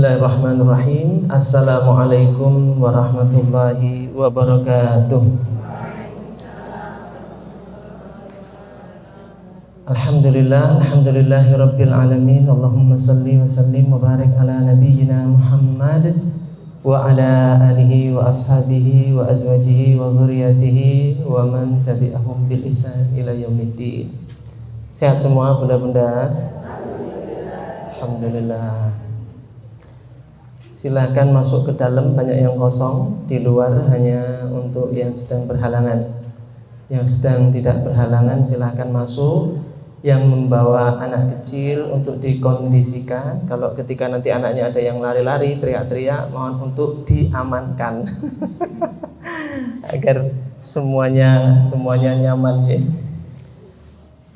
Bismillahirrahmanirrahim. Assalamualaikum warahmatullahi wabarakatuh. Alhamdulillahirabbil alamin. Allahumma shalli wa sallim wa barik ala nabiyyina Muhammad wa ala alihi wa ashabihi wa azwajihi wa dzurriyyatihi wa man tabi'ahum bil ihsan ila yaumiddin. Sehat semua bunda-bunda? Alhamdulillah. Silahkan masuk ke dalam, banyak yang kosong. Di luar hanya untuk yang sedang berhalangan. Yang sedang tidak berhalangan silahkan masuk. Yang membawa anak kecil untuk dikondisikan. Kalau ketika nanti anaknya ada yang lari-lari, teriak-teriak, mohon untuk diamankan agar semuanya nyaman ya.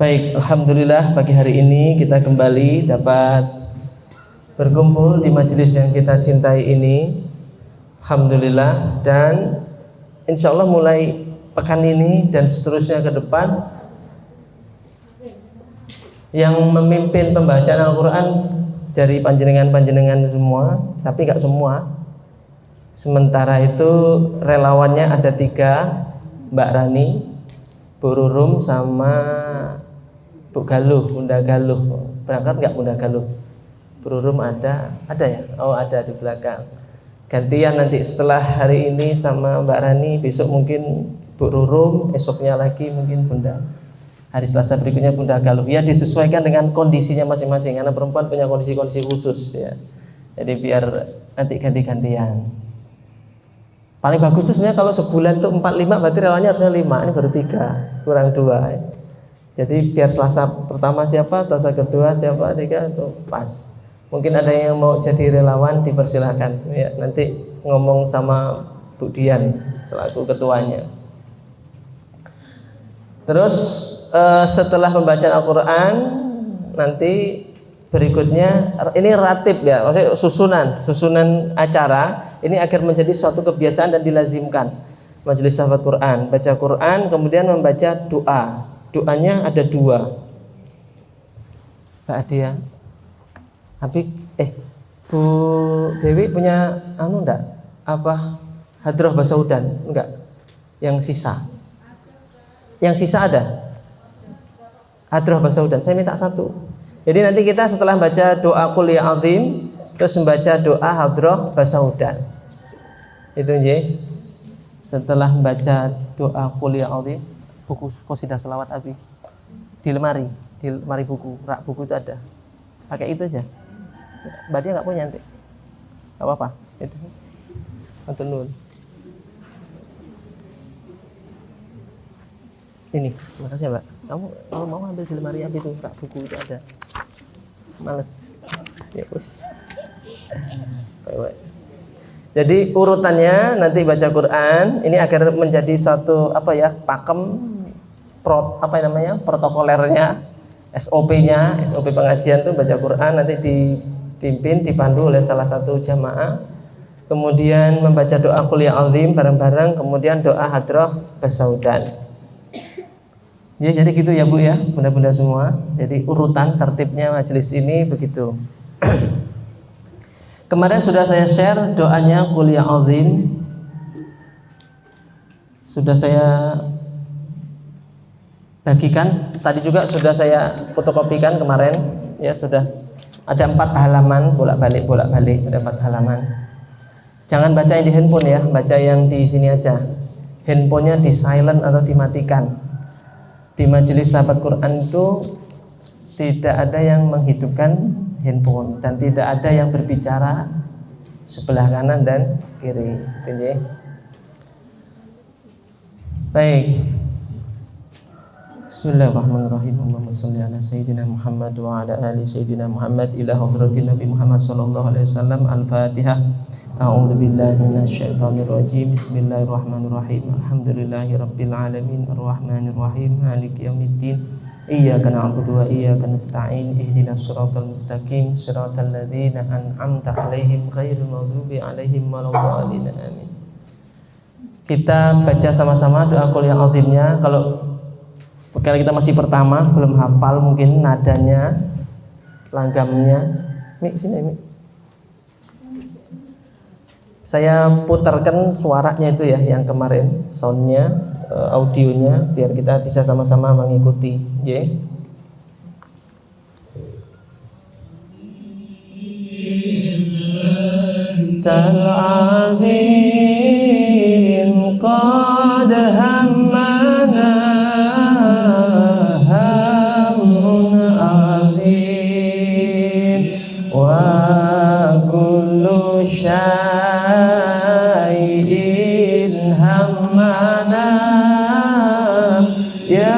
Baik, alhamdulillah pagi hari ini kita kembali dapat berkumpul di majelis yang kita cintai ini, alhamdulillah. Dan insya Allah mulai pekan ini dan seterusnya ke depan, yang memimpin pembacaan Al-Quran dari panjenengan semua, tapi gak semua. Sementara itu relawannya ada 3, Mbak Rani, Bu Rurum, sama Bu Galuh, Bunda Galuh. Berangkat gak Bunda Galuh? Berurum ada ya? Oh ada di belakang. Gantian nanti setelah hari ini sama Mbak Rani, besok mungkin Bu Rurum, esoknya lagi mungkin Bunda. Hari Selasa berikutnya Bunda Galuh. Ya disesuaikan dengan kondisinya masing-masing, karena perempuan punya kondisi-kondisi khusus ya. Jadi biar nanti ganti-gantian. Paling bagus tuh sebenarnya kalau sebulan tuh 4-5, berarti relawannya harusnya 5, ini baru 3, kurang 2 ya. Jadi biar Selasa pertama siapa, Selasa kedua siapa, 3 itu pas. Mungkin ada yang mau jadi relawan, dipersilahkan ya, nanti ngomong sama Bu Dian selaku ketuanya. Terus setelah pembacaan Al-Quran, nanti berikutnya ini ratib ya, maksudnya susunan acara ini agar menjadi suatu kebiasaan dan dilazimkan. Majelis sahabat Quran, baca Quran, kemudian membaca doa. Doanya ada 2. Mbak Adia, Bu Dewi punya enggak? Apa hadroh basaudan? Enggak. Yang sisa ada hadroh basaudan. Saya minta 1. Jadi nanti kita setelah baca doa Qul ya azim, terus membaca doa hadroh basaudan. Itu nggih. Setelah membaca doa Qul ya azim, buku qasidah selawat Abi di lemari buku, rak buku itu ada. Pakai itu aja. Mbak dia nggak punya nanti, nggak apa-apa. Itu Antunun. Ini, makasih Mbak. Kamu kalau mau ambil di lemari Abi itu, rak buku itu ada. Males. Ya wis. Jadi urutannya nanti baca Quran ini agar menjadi satu pakem protokolernya, SOP-nya, SOP pengajian tuh baca Quran nanti dipimpin, dipandu oleh salah satu jamaah. Kemudian membaca doa Qul ya azim bareng-bareng, kemudian doa hadroh basaudan. Ya jadi gitu ya Bu ya, bunda-bunda semua. Jadi urutan tertibnya majelis ini begitu. Kemarin sudah saya share doanya Qul ya azim. Sudah saya bagikan, tadi juga sudah saya fotokopikan kemarin ya, sudah ada 4 halaman, bolak-balik ada 4 halaman. Jangan baca yang di handphone ya, baca yang di sini aja. Handphonenya di silent atau dimatikan. Di majelis sahabat Quran itu tidak ada yang menghidupkan handphone dan tidak ada yang berbicara sebelah kanan dan kiri. Baik. Bismillahirrahmanirrahim. Allahumma shalli ala sayyidina Muhammad wa ala ali sayyidina Muhammad ila hadratin Nabi Muhammad sallallahu alaihi wasallam. Al-Fatihah. A'udzu billahi minasyaitonir rajim. Bismillahirrahmanirrahim. Alhamdulillahirabbil alamin arrahmanir rahim maliki yaumiddin. Iyyaka na'budu wa iyyaka nasta'in. Ihdinas siratal mustaqim, siratal ladzina an'amta 'alaihim ghairil maghdubi 'alaihim waladdallin. Amin. Kita baca sama-sama doa Qul ya azimnya. Kalau kita masih pertama, belum hafal mungkin nadanya, langgamnya. Mik sini Mik. Saya putarkan suaranya itu ya, yang kemarin soundnya, audionya, biar kita bisa sama-sama mengikuti. Ya. Al-azim qad hammana hammun azim wa kullu syai'in hammana ya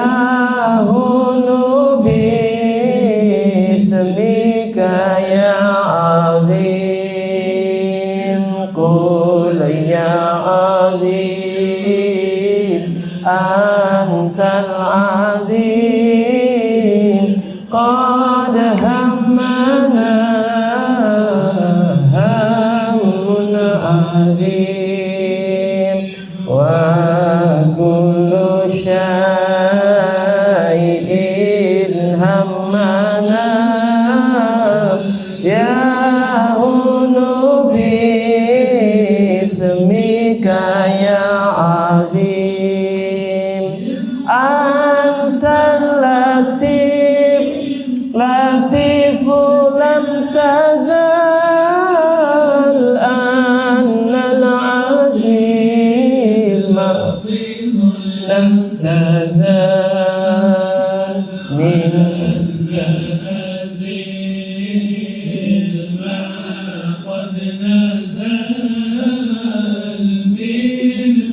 hunu bismika ya azim qul ya azim antal azim qad hammana hammun azim wa kullu syai'in hammana ya hunu bismika ya azim antal latif latifu lam tazal annal azim lam tazal min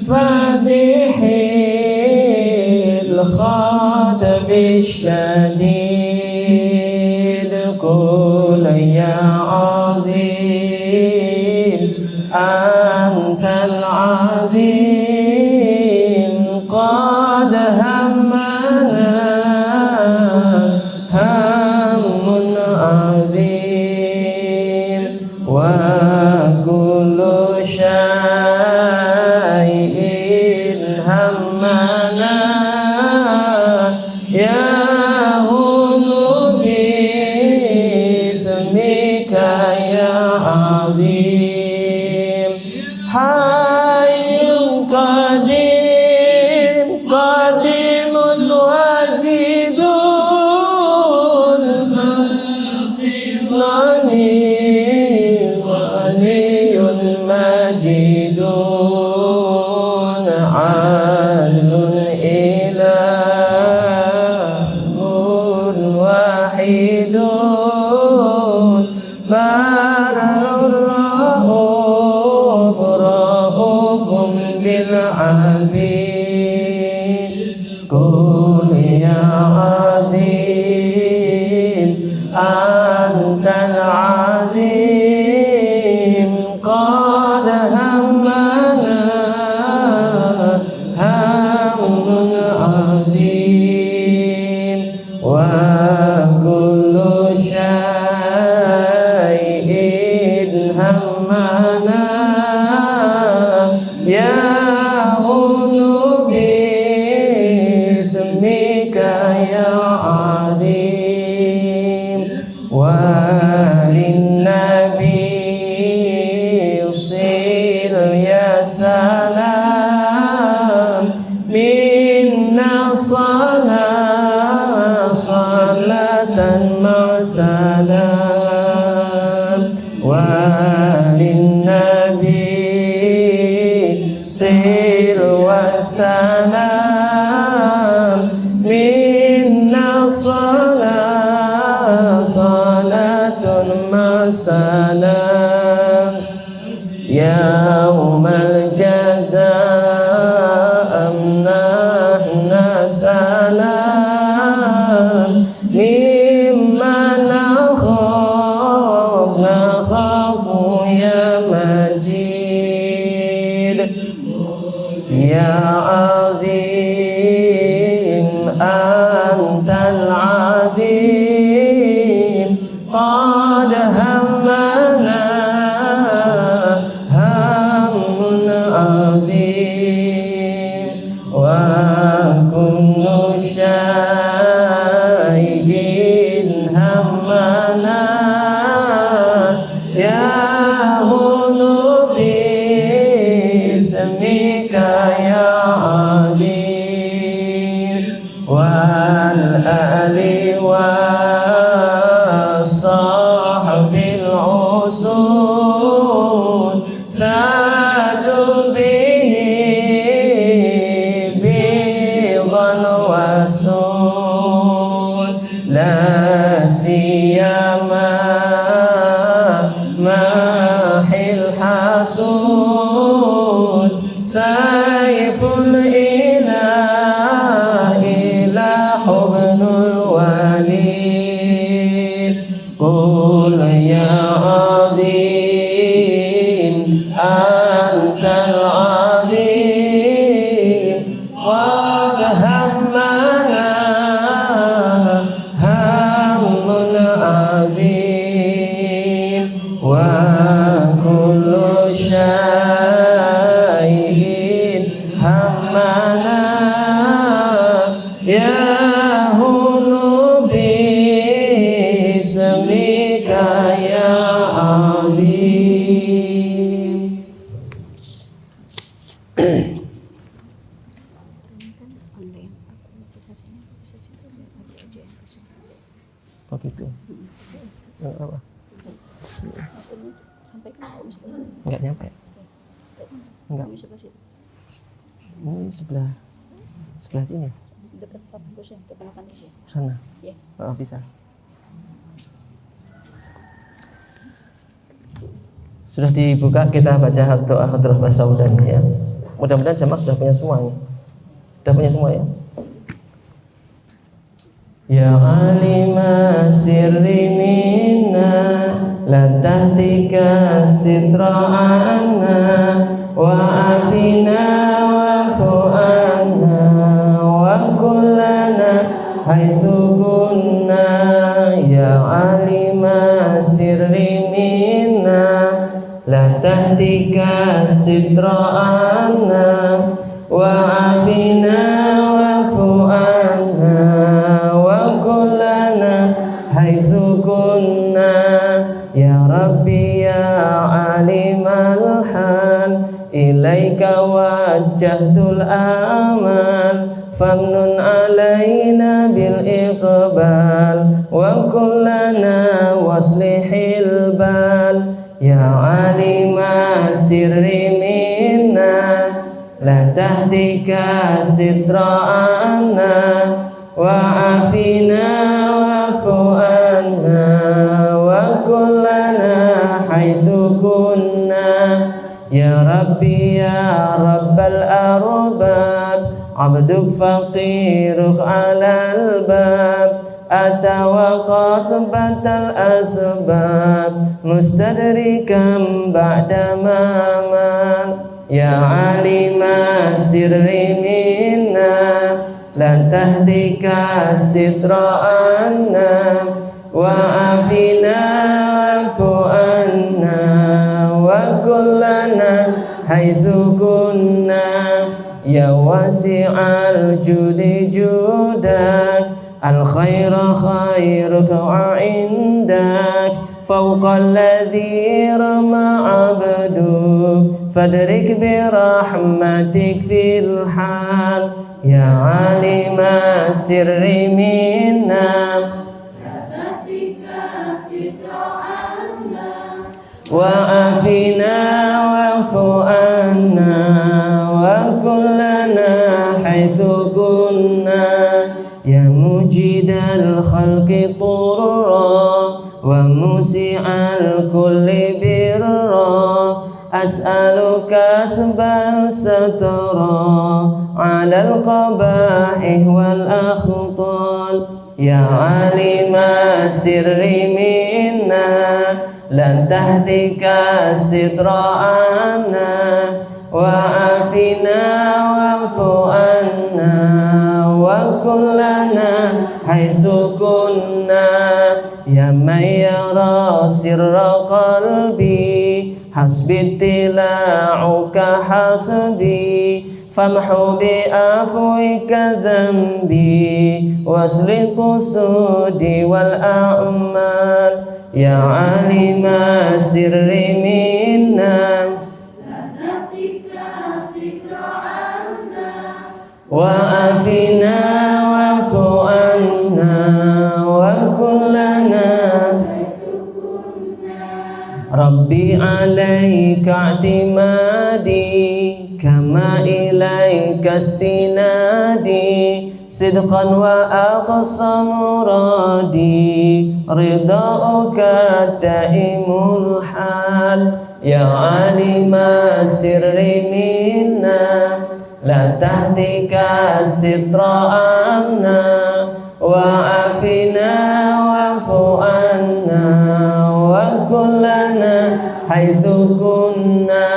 فاتحي الخاتم الشديد قل يا عظيم أنت العظيم قد همنا هم عظيم وكل شيء همنا يا هو باسمك يا عظيم حي قديم قديم واجد غني مجيد عدل إله واحد بر رؤوف رؤوف بالعبيد قل يا عظيم أنت العظيم قد همنا هم عظيم وكل شيء همنا يا هو باسمك يا عظيم وللنبي صل يا سلام منا صلاة صلاة مع سلام وللنبي صل وسلام منا صلاة صلاة مع سلام يوم الجزاء أمنحنا سلام مما نخاف يا مجيد يا عظيم عظيم والآل والصحب العصول سادوا به بيضا وسول لا سيما ماحي الحسود سيف الإله إله ابن الوليد قل يا عظيم أنت العظيم قد همنا هم عظيم وكل شيء همنا يهون باسمك يا عظيم. Oh gitu. Apa? Enggak nyampe. Enggak. Ini sebelah sini. Dekat kampus ya, keponakan ya. Sana. Iya. Oh, bisa. Sudah dibuka, kita baca doa hadrah basaudan ya. Mudah-mudahan jamaah sudah punya semuanya. Sudah punya semua ya. Ya alima sirri minna la tahtika sitra anna wa afina wa fu'anna wa kullana haitsu kunna. Ya alima sirri minna la tahtika sitra anna wa afina wa fu'anna haitsu kunna. Ya Rabbi ya alimal hal ilaika wajjahtul amal famnun alaina bil iqbal wa kullana waslihil bal. Ya alima sirri minna la tahtika sitra anna wa afina wa fu'anna wa kullana haitsu kunna. Ya Rabbi ya Rabbal arbab abduk faqiruk alal bab atawaqat batal asbab mustadrikam ba'da mamal. Ya alima sirri minna la tahtika sitra anna wa afina wa fu'anna wa kullana haitsu kunna. Ya wasi'al judi judak al khaira khairuka wa indak fawqa alladhi rama abduk fadrik bi rahmatik fil hal. Ya alima sirri minna la tahtika sitra anna wa afina wa fu'anna wa kullana haitsu kunna. Ya mujidal khalqi turra wa musi'al kulli birra as'aluka asbal satra alal qaba'ih wal akhtal. Ya alima sirri minna la tahtika sitra anna wa afina wa fu'anna wa kullana haitsu kunna. Ya man yara sirra qalbi hasbi tila'uka hasbi famhu bi afwika dhanbi wasli qusudi wal a'mal. Ya alima sirri minna la tahtika sitra anna وعافنا واعف عنا وكن لنا ربي عليك اعتمادي كما إليك استنادي صدقا وأقصى مرادي رضاك دائم الحال يا عالم السر منا لا تهتك الستر عنا وعافنا واعف عنا وكن لنا حيث كنا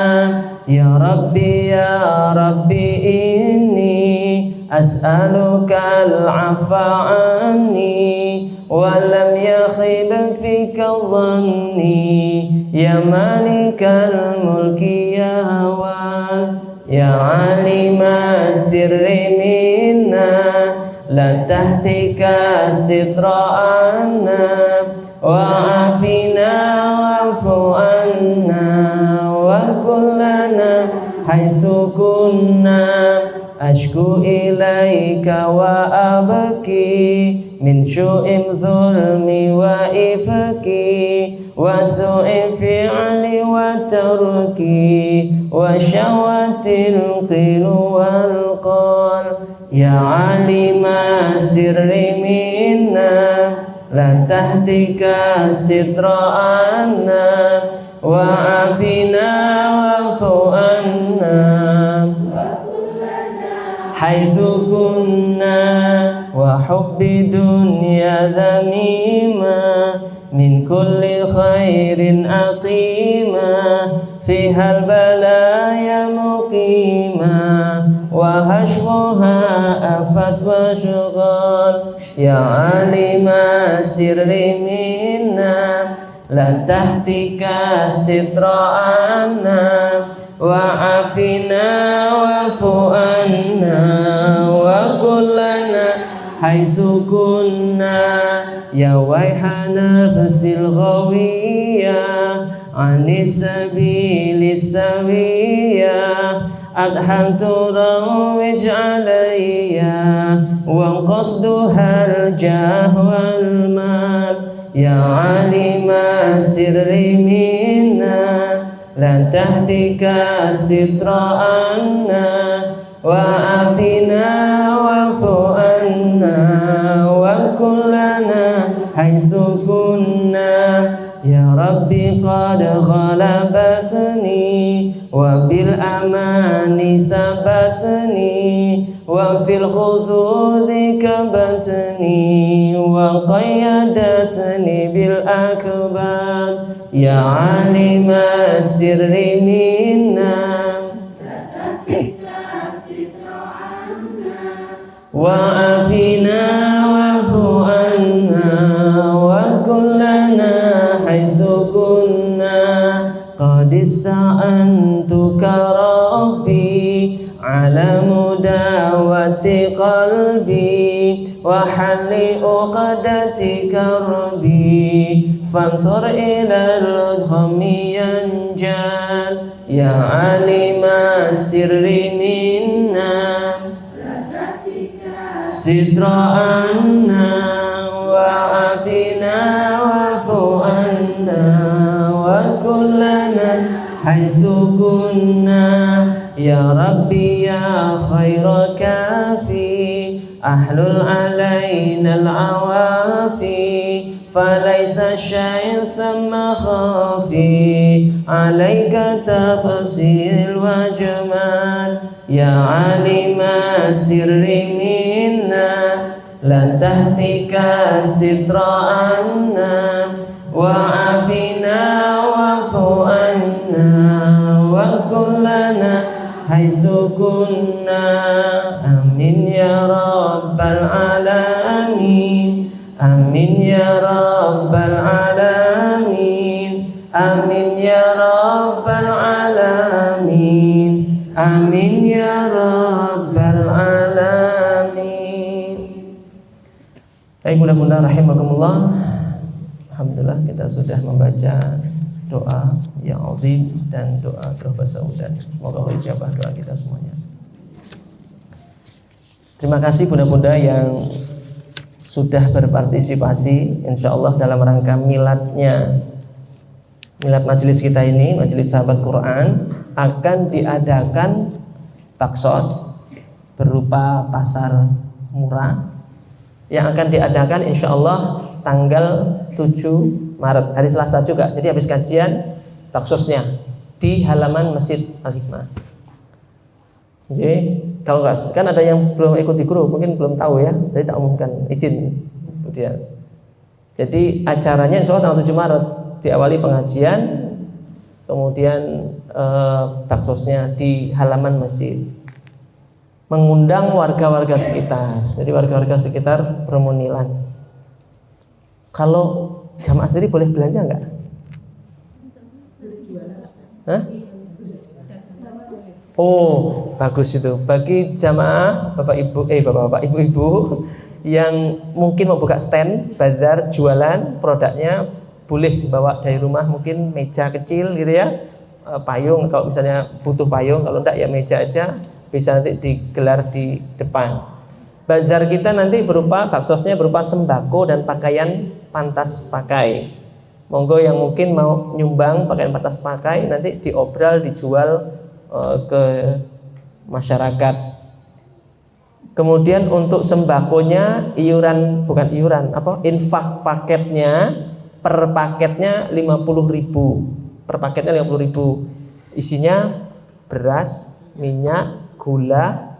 يا ربي إني أسألك العفو عني ولم يخب فيك ظني يا مالك الملك يا هوان يا عالم السر منا لا تهتك الستر عنا وعافنا واعف عنا وكن لنا حيث كنا أشكو إليك وأبكي من سوء الظلم وإفكي وسوء الفعل وتركي وشهوة القيل والقال يا عالم السر منا لا تهتك الستر عنا وعافنا واعف عنا حيث كنا وحب دنيا ذميمة من كل خير أقيمة فيها البلايا مقيمة وهشرها أفت وشغال يا عالم السر منا لا تهتك الستر عنا وعافنا واعف عنا وكن لنا حيث كنا يا ويح نفسي الغوية عن السبيل السوية أدحمت روج علي وقصدها الجاه والمال يا عالم السر منا لا تهتك الستر عنا وعافنا واعف عنا وكن لنا حيث كنا يا ربي قد غلبتني وبالأمان سبتني وفي الخذوذ كبتني وقيدتني بالأكباد يا عالم السر منا وعافنا واعف عنا وكن لنا حيث كنا قد استعنتك ربي على مداوة قلبي وحل عقدة كربي فانظر إلى الغم ينجال يا عالم السر منا ستر عنا وعافنا واعف عنا وكن لنا حيث كنا يا ربي يا خير كافي أحلل علينا العوافي فليس شيء ثم خافي عليك تفصيل وجمال يا عالم السر منا لا تهتك الستر عنا وعافنا واعف عنا وكن لنا حيث كنا آمين يا رب العالمين آمين يا رب العالمين آمين يا رب العالمين آمين يا رب العالمين. Baik, mudah-mudahan rahimakumullah. Alhamdulillah kita sudah membaca doa yang azim dan doa Tuhfah Saudan. Semoga ijabah doa kita semuanya. Terima kasih bunda-bunda yang sudah berpartisipasi insya Allah dalam rangka milad majelis kita ini, majelis sahabat Quran, akan diadakan baksos berupa pasar murah yang akan diadakan insya Allah tanggal 7 Maret, hari Selasa juga. Jadi habis kajian baksosnya di halaman Masjid Al-Hikmah. Jadi kalau nggak, kan ada yang belum ikut di grup, mungkin belum tahu ya, jadi tak umumkan, izin kemudian. Jadi acaranya insya Allah tanggal 7 Maret, diawali pengajian, kemudian baksosnya di halaman masjid, mengundang warga-warga sekitar. Jadi warga-warga sekitar Permunilan. Kalau jamaah sendiri boleh belanja nggak? Hah? Oh, bagus itu. Bagi jamaah bapak-bapak, ibu-ibu yang mungkin mau buka stand, bazar, jualan produknya, boleh bawa dari rumah, mungkin meja kecil gitu ya, payung kalau misalnya butuh payung, kalau enggak ya meja aja, bisa nanti digelar di depan. Bazar kita nanti baksosnya berupa sembako dan pakaian pantas pakai. Monggo yang mungkin mau nyumbang pakaian pantas pakai, nanti diobral, dijual ke masyarakat. Kemudian untuk sembakonya infak paketnya, per paketnya 50.000. Per paketnya 50.000. Isinya beras, minyak, gula,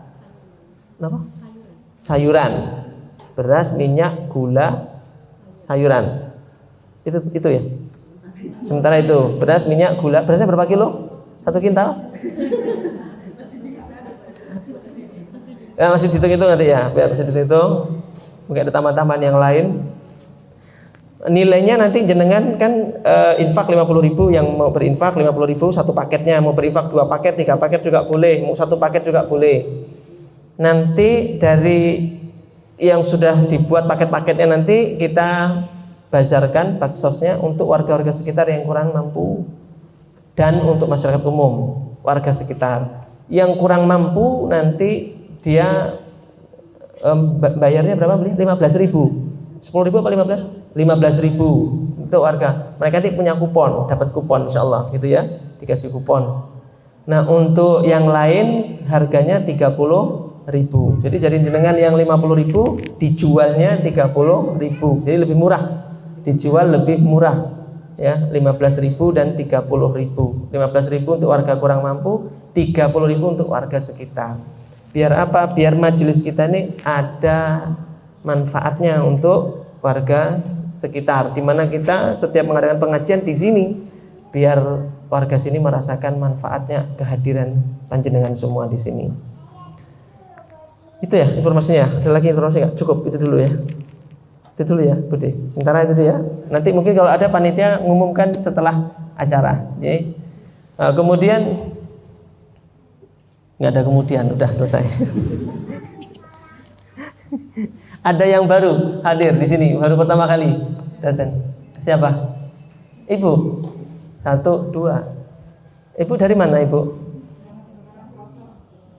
sayuran. Beras, minyak, gula, sayuran. Itu ya. Sementara itu beras, minyak, gula. Berasnya berapa kilo? 1 kintal? Ya, masih dihitung-hitung nanti ya, biar masih dihitung. Mungkin ada tambahan-tambahan yang lain. Nilainya nanti jenengan kan infak 50.000, yang mau berinfak 50.000 satu paketnya, mau berinfak 2 paket, 3 paket juga boleh, mau 1 paket juga boleh. Nanti dari yang sudah dibuat paket-paketnya nanti kita bazarkan baksosnya untuk warga-warga sekitar yang kurang mampu dan untuk masyarakat umum, warga sekitar. Yang kurang mampu nanti dia bayarnya berapa beli? 15.000. 10.000 apa 15? 15.000 untuk warga. Mereka nanti punya kupon, dapat kupon insyaallah gitu ya, dikasih kupon. Nah, untuk yang lain harganya 30.000. Jadi jadi jenengan yang 50.000 dijualnya 30.000. Jadi lebih murah. Dijual lebih murah. Ya, 15.000 dan 30.000. 15.000 untuk warga kurang mampu, 30.000 untuk warga sekitar. Biar apa? Biar majelis kita ini ada manfaatnya untuk warga sekitar. Di mana kita setiap mengadakan pengajian di sini, biar warga sini merasakan manfaatnya kehadiran panjenengan semua di sini. Itu ya informasinya. Ada lagi informasi nggak? Cukup itu dulu ya. Itu dulu ya, Budi. Sementara itu ya. Nanti mungkin kalau ada panitia ngumumkan setelah acara. Ya. Kemudian nggak ada kemudian, udah selesai. Ada yang baru hadir di sini, baru pertama kali datang. Siapa? Ibu. 1, 2. Ibu dari mana ibu?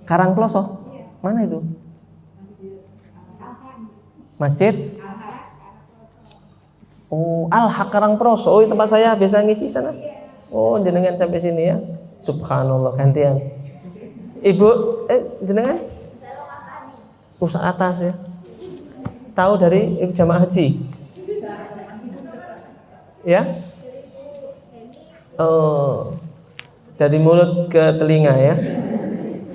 Karangploso. Mana itu? Masjid? Oh, Al-Haq Karangploso. Oh, tempat saya biasa ngisi sana. Oh, jenengan sampai sini ya. Subhanallah, gantian. Ibu, jenengan? Pusat atas ya. Tahu dari jamaah haji? Ya? Oh, dari mulut ke telinga ya.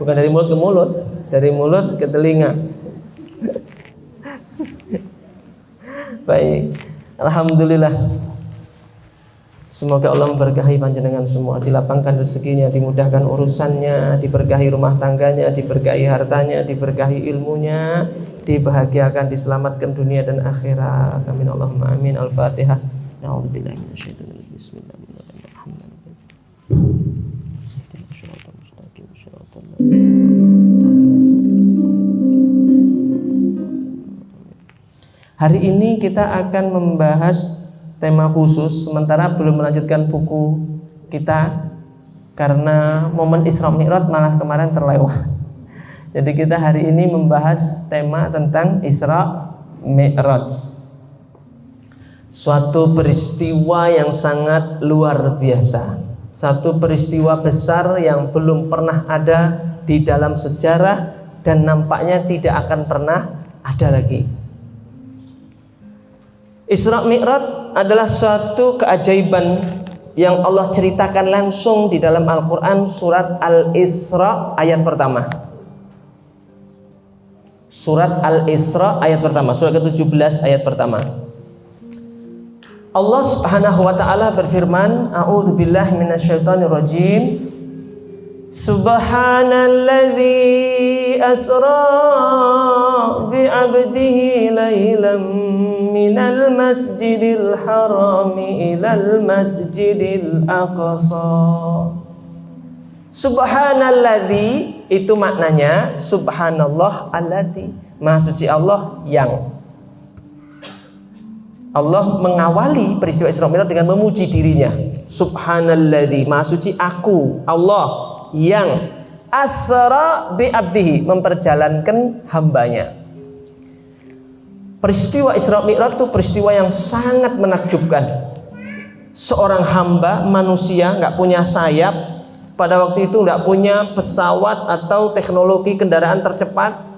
Bukan dari mulut ke mulut, dari mulut ke telinga. Baik. Alhamdulillah. Semoga Allah memberkahi panjenengan semua, dilapangkan rezekinya, dimudahkan urusannya, diberkahi rumah tangganya, diberkahi hartanya, diberkahi ilmunya, dibahagiakan, diselamatkan dunia dan akhirat. Amin Allahumma amin. Al-Fatihah. A'udzubillahi minasyaitonir rajim. Bismillahirrahmanirrahim. Hari ini kita akan membahas tema khusus, sementara belum melanjutkan buku kita karena momen Isra Mi'raj malah kemarin terlewat. Jadi kita hari ini membahas tema tentang Isra Mi'raj. Suatu peristiwa yang sangat luar biasa. Satu peristiwa besar yang belum pernah ada di dalam sejarah dan nampaknya tidak akan pernah ada lagi. Isra Mi'raj adalah suatu keajaiban yang Allah ceritakan langsung di dalam Al-Quran surat Al-Isra ayat pertama. Surat Al-Isra ayat pertama, surat ke-17 ayat pertama. Allah Subhanahu wa taala berfirman, a'udzubillahi minasyaitonirrajim. Subhanalladzi asra bi 'abdihi lailan minal masjidil harami ilal masjidil aqsa. Subhanalladzi itu maknanya subhanallah alladzi, maha suci Allah yang. Allah mengawali peristiwa Isra Mi'raj dengan memuji dirinya. Subhanalladzi, maha suci aku, Allah yang asra bi abdihi, memperjalankan hambanya. Peristiwa Isra Mi'raj itu peristiwa yang sangat menakjubkan. Seorang hamba manusia nggak punya sayap, pada waktu itu nggak punya pesawat atau teknologi kendaraan tercepat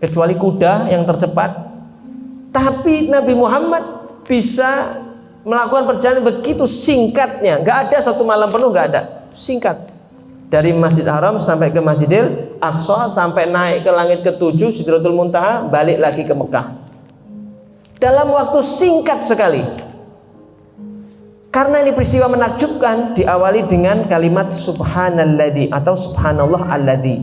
kecuali kuda yang tercepat. Tapi Nabi Muhammad bisa melakukan perjalanan begitu singkatnya, nggak ada satu malam penuh, nggak ada, singkat. Dari Masjid Haram sampai ke Masjidil Aqsa, sampai naik ke langit ke-7 Sidratul Muntaha, balik lagi ke Mekah. Dalam waktu singkat sekali. Karena ini peristiwa menakjubkan, diawali dengan kalimat subhanalladzi atau subhanallah alladzi.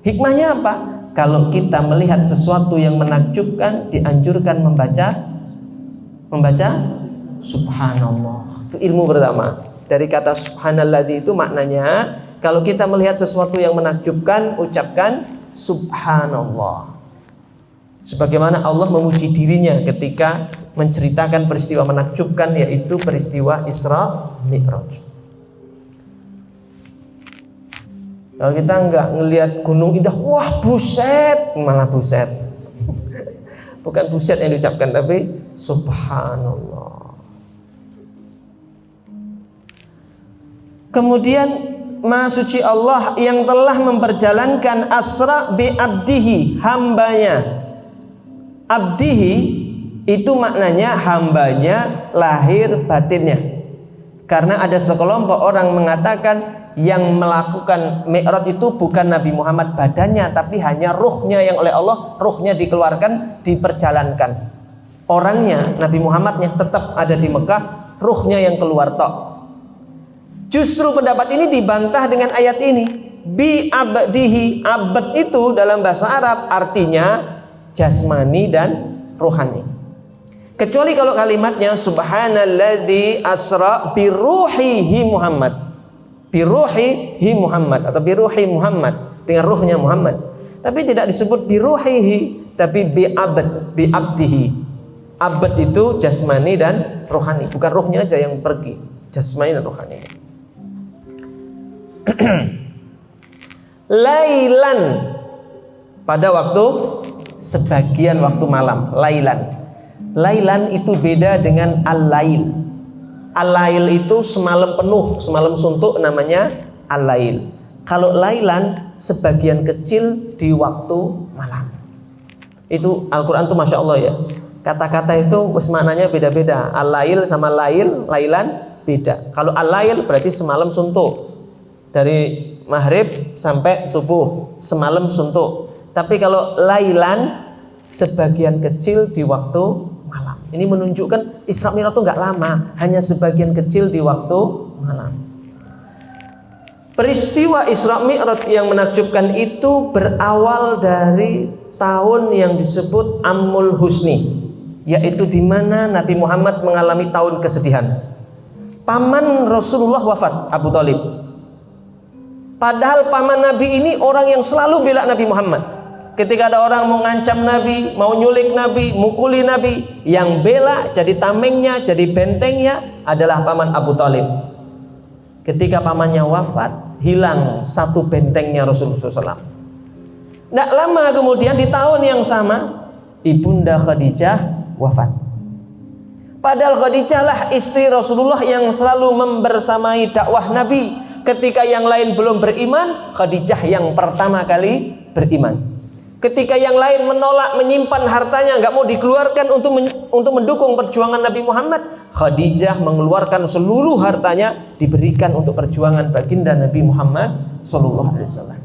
Hikmahnya apa? Kalau kita melihat sesuatu yang menakjubkan, dianjurkan membaca subhanallah. Itu ilmu pertama. Dari kata subhanalladzi itu maknanya, kalau kita melihat sesuatu yang menakjubkan, ucapkan subhanallah. Sebagaimana Allah memuji dirinya ketika menceritakan peristiwa menakjubkan, yaitu peristiwa Isra Mi'raj. Kalau kita nggak ngelihat gunung indah, wah buset, malah buset. Bukan buset yang diucapkan, tapi subhanallah. Kemudian maha suci Allah yang telah memperjalankan asra bi abdihi, hambanya. Abdihi itu maknanya hambanya lahir batinnya. Karena ada sekelompok orang mengatakan yang melakukan Mi'raj itu bukan Nabi Muhammad badannya, tapi hanya ruhnya yang oleh Allah, ruhnya dikeluarkan, diperjalankan. Orangnya, Nabi Muhammadnya tetap ada di Mekah, ruhnya yang keluar tok. Justru pendapat ini dibantah dengan ayat ini. Bi abdihi, abad itu dalam bahasa Arab artinya jasmani dan rohani. Kecuali kalau kalimatnya subhanalladzi asra bi ruhihi Muhammad. Biruhihi Muhammad atau biruhi Muhammad, dengan ruhnya Muhammad. Tapi tidak disebut biruhihi, tapi bi abdihi. Abad itu jasmani dan rohani, bukan ruhnya aja yang pergi, jasmani dan rohani. Lailan, pada waktu sebagian waktu malam. Lailan itu beda dengan al-lail. Al-lail itu semalam penuh, semalam suntuk, namanya al-lail. Kalau lailan sebagian kecil di waktu malam. Itu Al-Quran tuh Masya Allah ya. Kata-kata itu maknanya beda-beda. Al-lail sama lailan beda. Kalau al-lail berarti semalam suntuk. Dari maghrib sampai subuh, semalam suntuk. Tapi kalau lailan sebagian kecil di waktu malam. Ini menunjukkan Isra Mi'raj itu nggak lama, hanya sebagian kecil di waktu malam. Peristiwa Isra Mi'raj yang menakjubkan itu berawal dari tahun yang disebut Amul Husni, yaitu di mana Nabi Muhammad mengalami tahun kesedihan. Paman Rasulullah wafat, Abu Thalib. Padahal paman Nabi ini orang yang selalu bela Nabi Muhammad. Ketika ada orang mau ngancam Nabi, mau nyulik Nabi, mukuli Nabi, yang bela, jadi tamengnya, jadi bentengnya adalah paman Abu Thalib. Ketika pamannya wafat, hilang satu bentengnya Rasulullah SAW. Tidak lama kemudian di tahun yang sama Ibunda Khadijah wafat. Padahal Khadijah lah istri Rasulullah yang selalu membersamai dakwah Nabi. Ketika yang lain belum beriman, Khadijah yang pertama kali beriman. Ketika yang lain menolak, menyimpan hartanya, nggak mau dikeluarkan untuk mendukung perjuangan Nabi Muhammad, Khadijah mengeluarkan seluruh hartanya diberikan untuk perjuangan baginda Nabi Muhammad SAW.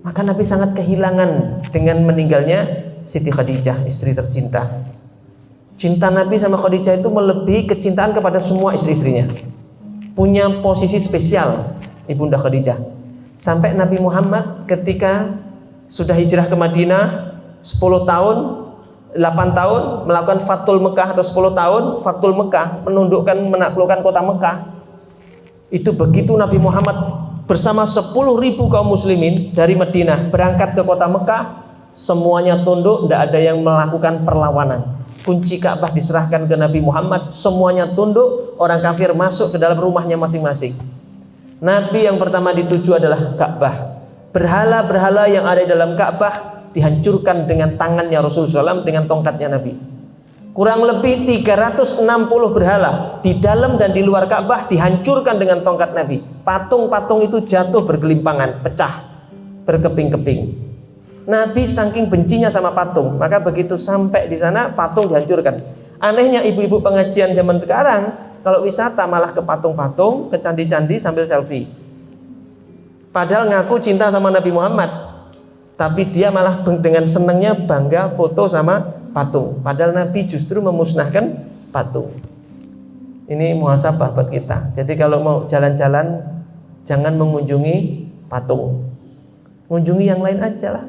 Maka Nabi sangat kehilangan dengan meninggalnya Siti Khadijah, istri tercinta. Cinta Nabi sama Khadijah itu melebihi kecintaan kepada semua istri-istrinya. Punya posisi spesial Ibunda Khadijah. Sampai Nabi Muhammad ketika sudah hijrah ke Madinah 10 tahun, 8 tahun melakukan Fathul Mekah atau 10 tahun Fathul Mekah, menaklukkan kota Mekah. Itu begitu Nabi Muhammad bersama 10.000 kaum muslimin dari Madinah berangkat ke kota Mekah, semuanya tunduk, tidak ada yang melakukan perlawanan. Kunci Ka'bah diserahkan ke Nabi Muhammad, semuanya tunduk, orang kafir masuk ke dalam rumahnya masing-masing. Nabi yang pertama dituju adalah Ka'bah. Berhala-berhala yang ada di dalam Ka'bah dihancurkan dengan tangannya Rasulullah SAW, dengan tongkatnya Nabi. Kurang lebih 360 berhala di dalam dan di luar Ka'bah dihancurkan dengan tongkat Nabi. Patung-patung itu jatuh bergelimpangan, pecah, berkeping-keping. Nabi saking bencinya sama patung, maka begitu sampai di sana patung dihancurkan. Anehnya ibu-ibu pengajian zaman sekarang kalau wisata malah ke patung-patung, ke candi-candi sambil selfie. Padahal ngaku cinta sama Nabi Muhammad, tapi dia malah dengan senangnya bangga foto sama patung. Padahal Nabi justru memusnahkan patung. Ini muhasabah buat kita. Jadi kalau mau jalan-jalan jangan mengunjungi patung, mengunjungi yang lain aja lah.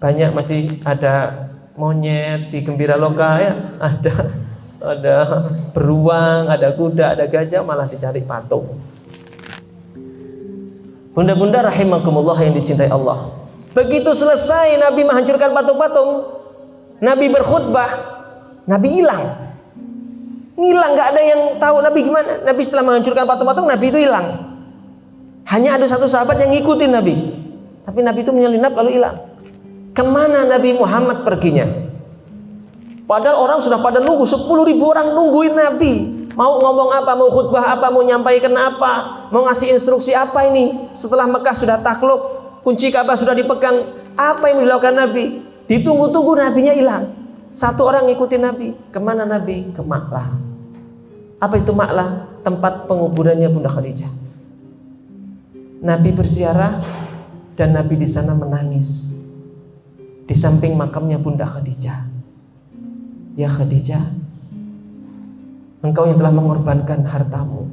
Banyak masih ada monyet di Gembira Loka ya, ada beruang, ada kuda, ada gajah, malah dicari patung. Bunda-bunda rahimakumullah yang dicintai Allah. Begitu selesai Nabi menghancurkan patung-patung, Nabi berkhutbah, Nabi hilang. Ngilang, nggak ada yang tahu Nabi gimana. Nabi setelah menghancurkan patung-patung, Nabi itu hilang. Hanya ada satu sahabat yang ngikutin Nabi, tapi Nabi itu menyelinap lalu hilang. Kemana Nabi Muhammad perginya? Padahal orang sudah pada nunggu, 10.000 orang nungguin Nabi. Mau ngomong apa, mau khutbah apa, mau nyampaikan apa, mau ngasih instruksi apa ini. Setelah Mekah sudah takluk, kunci Ka'bah sudah dipegang, apa yang dilakukan Nabi? Ditunggu-tunggu, Nabinya hilang. Satu orang ngikutin Nabi. Kemana Nabi? Ke Maklah. Apa itu Maklah? Tempat penguburannya Bunda Khadijah. Nabi berziarah dan Nabi di sana menangis. Di samping makamnya Bunda Khadijah. Ya Khadijah, engkau yang telah mengorbankan hartamu,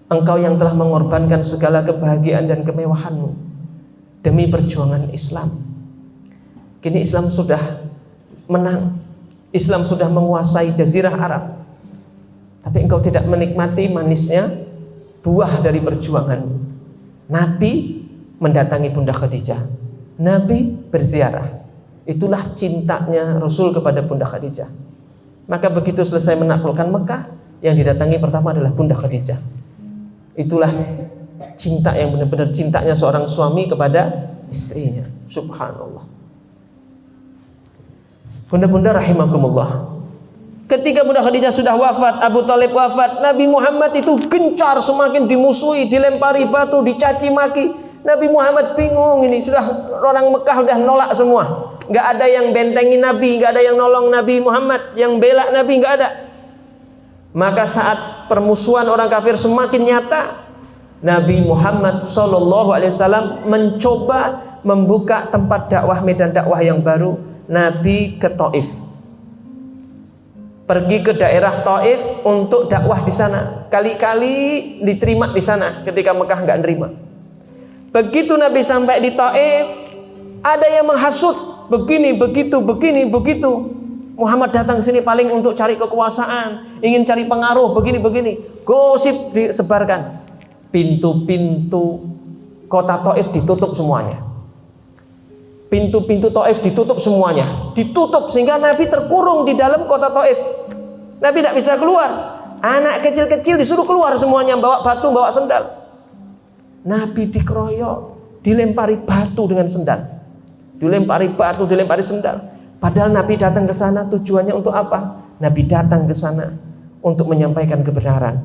engkau yang telah mengorbankan segala kebahagiaan dan kemewahanmu demi perjuangan Islam. Kini Islam sudah menang, Islam sudah menguasai Jazirah Arab, tapi engkau tidak menikmati manisnya buah dari perjuanganmu. Nabi mendatangi Bunda Khadijah, Nabi berziarah. Itulah cintanya Rasul kepada Bunda Khadijah. Maka begitu selesai menaklukkan Mekah, yang didatangi pertama adalah Bunda Khadijah. Itulah cinta yang benar-benar cintanya seorang suami kepada istrinya. Subhanallah. Bunda-bunda rahimakumullah. Ketika Bunda Khadijah sudah wafat, Abu Thalib wafat, Nabi Muhammad itu gencar, semakin dimusuhi, dilempari batu, dicaci maki. Nabi Muhammad bingung, ini sudah orang Mekah sudah nolak semua. Nggak ada yang bentengi Nabi, nggak ada yang nolong Nabi Muhammad, yang bela Nabi nggak ada. Maka saat permusuhan orang kafir semakin nyata, Nabi Muhammad SAW mencoba membuka tempat dakwah, medan dakwah yang baru. Nabi ke Taif, pergi ke daerah Taif untuk dakwah di sana. Kali-kali diterima di sana ketika Mekah nggak nerima. Begitu Nabi sampai di Taif, ada yang menghasut, begini, begitu, begini, begitu. Muhammad datang ke sini paling untuk cari kekuasaan, ingin cari pengaruh, begini, begini. Gosip disebarkan. Pintu-pintu kota Taif ditutup semuanya. Pintu-pintu Taif ditutup semuanya. Ditutup sehingga Nabi terkurung di dalam kota Taif. Nabi tidak bisa keluar. Anak kecil-kecil disuruh keluar semuanya, bawa batu, bawa sendal. Nabi dikeroyok, dilempari batu dengan sendal. Dilempari batu, dilempari sendal. Padahal Nabi datang ke sana tujuannya untuk apa? Nabi datang ke sana untuk menyampaikan kebenaran.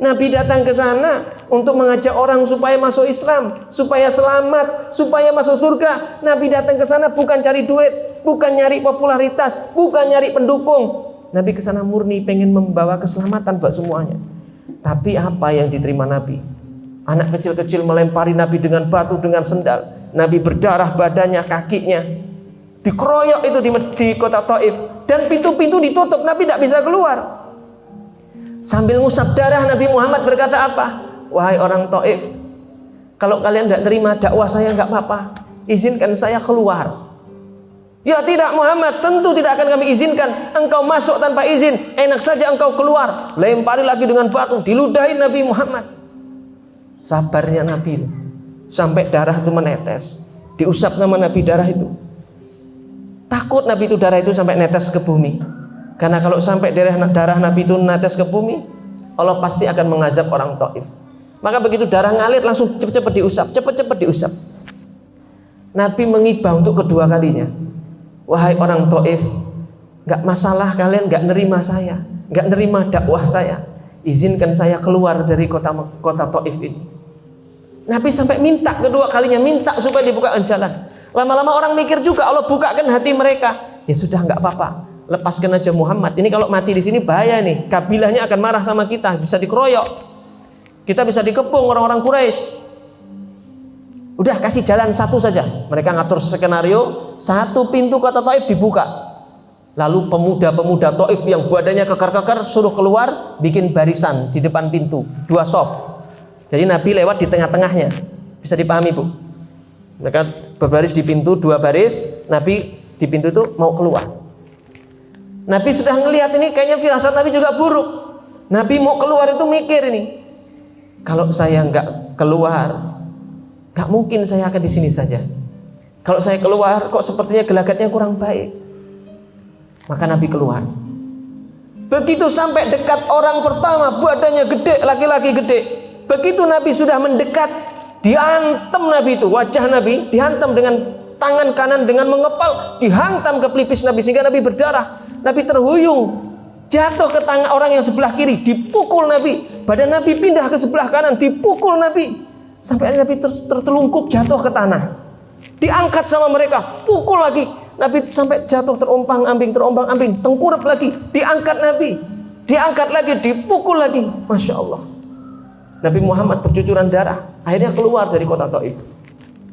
Nabi datang ke sana untuk mengajak orang supaya masuk Islam, supaya selamat, supaya masuk surga. Nabi datang ke sana bukan cari duit, bukan nyari popularitas, bukan nyari pendukung. Nabi ke sana murni pengen membawa keselamatan buat semuanya. Tapi apa yang diterima Nabi? Anak kecil-kecil melempari Nabi dengan batu, dengan sendal. Nabi berdarah badannya, kakinya. Dikeroyok itu di kota Taif. Dan pintu-pintu ditutup, Nabi tidak bisa keluar. Sambil ngusap darah, Nabi Muhammad berkata apa? Wahai orang Taif, kalau kalian tidak terima dakwah saya nggak apa-apa, izinkan saya keluar. Ya tidak Muhammad, tentu tidak akan kami izinkan. Engkau masuk tanpa izin, enak saja engkau keluar. Lempari lagi dengan batu, diludahi Nabi Muhammad. Sabarnya Nabi, sampai darah itu menetes. Diusap nama Nabi darah itu. Takut Nabi itu darah itu sampai netes ke bumi. Karena kalau sampai darah Nabi itu netes ke bumi, Allah pasti akan mengazab orang Taif. Maka begitu darah ngalir langsung cepat-cepat diusap, cepat-cepat diusap. Nabi mengibah untuk kedua kalinya. Wahai orang Taif, gak masalah kalian gak nerima saya, gak nerima dakwah saya, izinkan saya keluar dari kota Taif ini. Nabi sampai minta kedua kalinya, minta supaya dibukakan jalan. Lama-lama orang mikir juga, Allah bukakan hati mereka. Ya sudah nggak apa-apa, lepaskan aja Muhammad. Ini kalau mati di sini bahaya nih, kabilahnya akan marah sama kita, bisa dikeroyok, kita bisa dikepung orang-orang Quraisy. Udah kasih jalan satu saja. Mereka ngatur skenario, satu pintu kota Taif dibuka. Lalu pemuda-pemuda Taif yang badannya kekar-kekar suruh keluar, bikin barisan di depan pintu, 2 soft. Jadi Nabi lewat di tengah-tengahnya. Bisa dipahami Bu? Mereka berbaris di pintu, 2 baris. Nabi di pintu itu mau keluar. Nabi sudah ngelihat ini, kayaknya firasat Nabi juga buruk. Nabi mau keluar itu mikir ini, kalau saya nggak keluar, nggak mungkin saya akan di sini saja. Kalau saya keluar, kok sepertinya gelagatnya kurang baik. Maka Nabi keluar. Begitu sampai dekat orang pertama, badannya gede, laki-laki gede. Begitu Nabi sudah mendekat, dihantam Nabi itu, wajah Nabi dihantam dengan tangan kanan dengan mengepal, dihantam ke pelipis Nabi sehingga Nabi berdarah. Nabi terhuyung, jatuh ke tangan orang yang sebelah kiri, dipukul Nabi. Badan Nabi pindah ke sebelah kanan, dipukul Nabi. Sampai Nabi tertelungkup jatuh ke tanah. Diangkat sama mereka, pukul lagi. Nabi sampai jatuh terombang-ambing, tengkurap lagi. Diangkat Nabi, diangkat lagi, dipukul lagi. Masya Allah. Nabi Muhammad bercucuran darah, akhirnya keluar dari kota Taif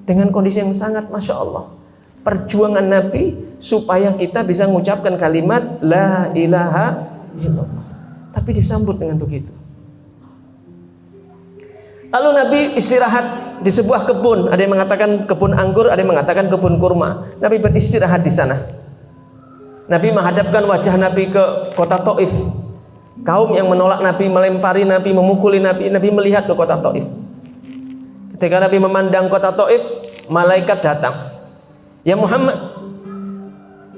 dengan kondisi yang sangat Masya Allah. Perjuangan Nabi supaya kita bisa mengucapkan kalimat La ilaha illallah, tapi disambut dengan begitu. Lalu Nabi istirahat di sebuah kebun. Ada yang mengatakan kebun anggur, ada yang mengatakan kebun kurma. Nabi beristirahat di sana. Nabi menghadapkan wajah Nabi ke kota Taif. Kaum yang menolak Nabi, melempari Nabi, memukuli Nabi, Nabi melihat ke kota Taif. Ketika Nabi memandang kota Taif, malaikat datang. Ya Muhammad,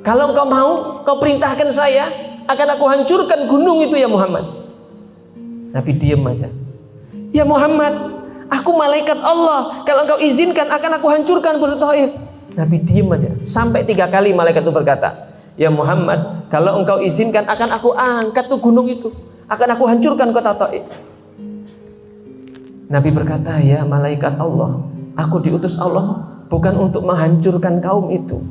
kalau engkau mau, kau perintahkan saya, akan aku hancurkan gunung itu ya Muhammad. Nabi diam aja. Ya Muhammad, aku malaikat Allah, kalau engkau izinkan akan aku hancurkan gunung Taif. Nabi diam aja. Sampai 3 kali malaikat itu berkata, ya Muhammad, kalau engkau izinkan akan aku angkat tuh gunung itu, akan aku hancurkan kota Taif. Nabi berkata, ya malaikat Allah, aku diutus Allah bukan untuk menghancurkan kaum itu.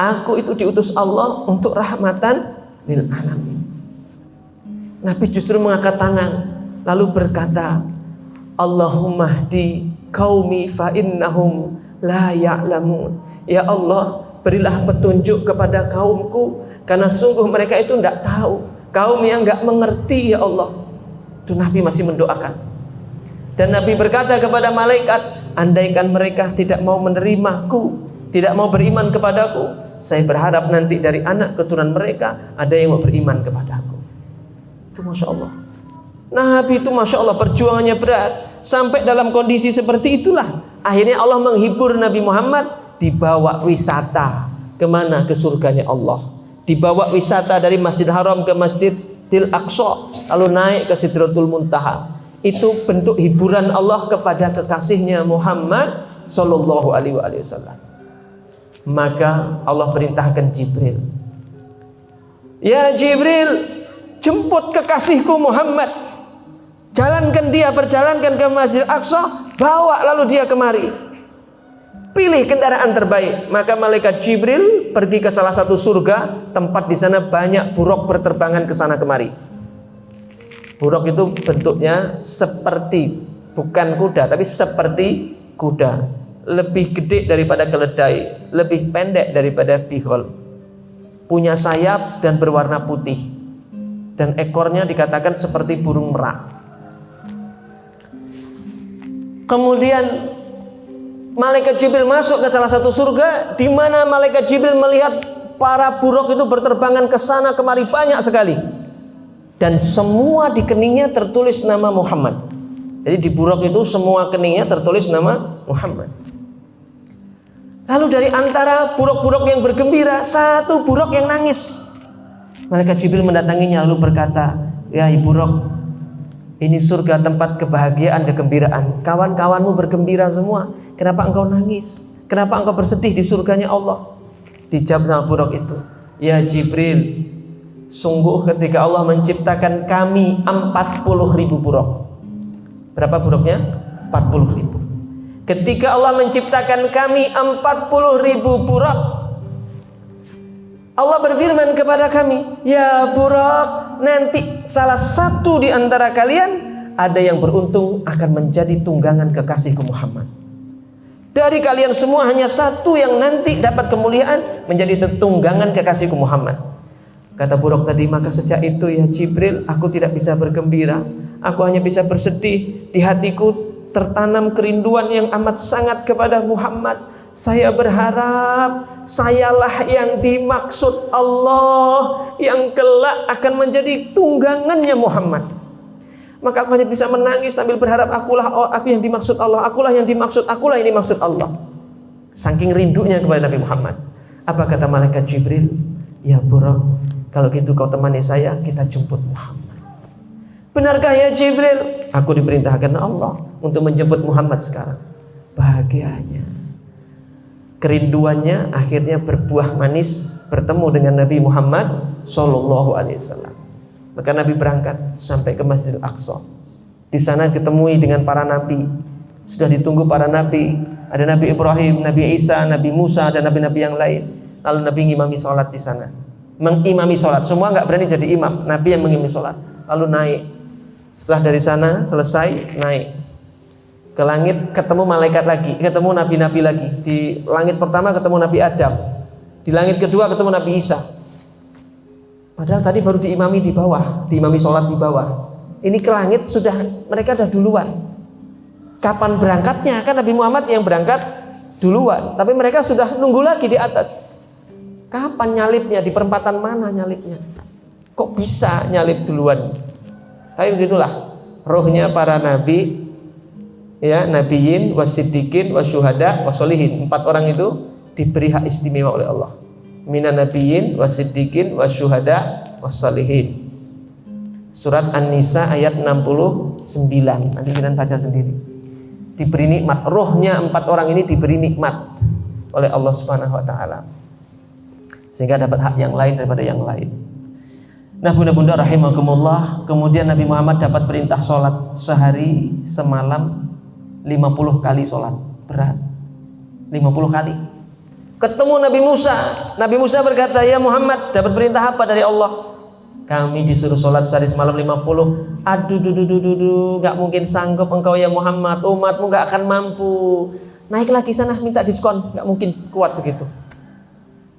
Aku itu diutus Allah untuk rahmatan lil alamin. Nabi justru mengangkat tangan lalu berkata, Allahumma hdi qaumi fa innahum la ya'lamun. Ya Allah, berilah petunjuk kepada kaumku karena sungguh mereka itu tidak tahu. Kaum yang enggak mengerti ya Allah. Itu Nabi masih mendoakan. Dan Nabi berkata kepada malaikat, andaikan mereka tidak mau menerimaku, tidak mau beriman kepadaku, saya berharap nanti dari anak keturunan mereka ada yang mau beriman kepadaku. Itu Masya Allah. Nabi itu Masya Allah perjuangannya berat. Sampai dalam kondisi seperti itulah akhirnya Allah menghibur Nabi Muhammad. Dibawa wisata kemana? Ke surganya Allah. Dibawa wisata dari Masjid Haram ke Masjidil Aqsa, lalu naik ke Sidratul Muntaha. Itu bentuk hiburan Allah kepada kekasihnya Muhammad Sallallahu Alaihi Wasallam. Maka Allah perintahkan Jibril, ya Jibril, jemput kekasihku Muhammad, jalankan dia, perjalankan ke Masjidil Aqsa, bawa lalu dia kemari, pilih kendaraan terbaik. Maka malaikat Jibril pergi ke salah satu surga, tempat di sana banyak buruk berterbangan ke sana kemari. Buruk itu bentuknya seperti, bukan kuda, tapi seperti kuda, lebih gede daripada keledai, lebih pendek daripada bihol, punya sayap dan berwarna putih, dan ekornya dikatakan seperti burung merak. Kemudian malaikat Jibril masuk ke salah satu surga, di mana malaikat Jibril melihat para buruk itu berterbangan ke sana kemari banyak sekali, dan semua di keningnya tertulis nama Muhammad. Jadi di buruk itu semua keningnya tertulis nama Muhammad. Lalu dari antara buruk-buruk yang bergembira, satu buruk yang nangis. Malaikat Jibril mendatanginya lalu berkata, ya buruk, ini surga tempat kebahagiaan dan kegembiraan. Kawan-kawanmu bergembira semua, kenapa engkau nangis? Kenapa engkau bersedih di surganya Allah? Dijawab sama buruk itu, ya Jibril, sungguh ketika Allah menciptakan kami 40.000 buruk. Berapa buruknya? 40.000. Ketika Allah menciptakan kami 40.000 buruk, Allah berfirman kepada kami, ya buruk, nanti salah satu di antara kalian ada yang beruntung akan menjadi tunggangan kekasihku Muhammad. Dari kalian semua hanya satu yang nanti dapat kemuliaan menjadi tunggangan kekasihku Muhammad. Kata buruk tadi, maka sejak itu ya Jibril, aku tidak bisa bergembira, aku hanya bisa bersedih. Di hatiku tertanam kerinduan yang amat sangat kepada Muhammad. Saya berharap sayalah yang dimaksud Allah, yang kelak akan menjadi tunggangannya Muhammad. Maka aku hanya bisa menangis sambil berharap aku yang dimaksud Allah, akulah yang dimaksud Allah. Saking rindunya kepada Nabi Muhammad. Apa kata malaikat Jibril? Ya buruk, kalau gitu kau temani saya, kita jemput Muhammad. Benarkah ya Jibril? Aku diperintahkan Allah untuk menjemput Muhammad sekarang. Bahagianya, kerinduannya akhirnya berbuah manis, bertemu dengan Nabi Muhammad Sallallahu Alaihi Wasallam. Maka Nabi berangkat sampai ke Masjidil Aqsa. Di sana ditemui dengan para nabi. Sudah ditunggu para nabi. Ada Nabi Ibrahim, Nabi Isa, Nabi Musa, dan nabi-nabi yang lain. Lalu Nabi mengimami sholat di sana. Mengimami sholat. Semua nggak berani jadi imam. Nabi yang mengimami sholat. Lalu naik. Setelah dari sana selesai, naik ke langit, ketemu malaikat lagi, ketemu nabi-nabi lagi. Di langit pertama ketemu Nabi Adam, di langit kedua ketemu Nabi Isa. Padahal tadi baru diimami di bawah, diimami sholat di bawah. Ini ke langit sudah, mereka sudah duluan. Kapan berangkatnya? Kan Nabi Muhammad yang berangkat duluan, tapi mereka sudah nunggu lagi di atas. Kapan nyalipnya? Di perempatan mana nyalipnya? Kok bisa nyalip duluan? Tapi begitulah rohnya para nabi, ya, nabiyin, wasiddiqin, wasyuhada, wasolihin. 4 orang itu diberi hak istimewa oleh Allah. Minan nabiyin, wasiddiqin, wasyuhada, wasolihin. Surat An-Nisa ayat 69. Nanti kalian baca sendiri. Diberi nikmat, rohnya 4 orang ini diberi nikmat oleh Allah Subhanahu wa taala. Sehingga dapat hak yang lain daripada yang lain. Nah bunda-bunda rahimakumullah, kemudian Nabi Muhammad dapat perintah sholat sehari semalam 50 kali sholat. Berat, 50 kali. Ketemu Nabi Musa. Nabi Musa berkata, ya Muhammad, dapat perintah apa dari Allah? Kami disuruh sholat sehari semalam 50. Aduh, gak mungkin sanggup engkau ya Muhammad, umatmu gak akan mampu. Naik lagi sana, minta diskon. Gak mungkin kuat segitu.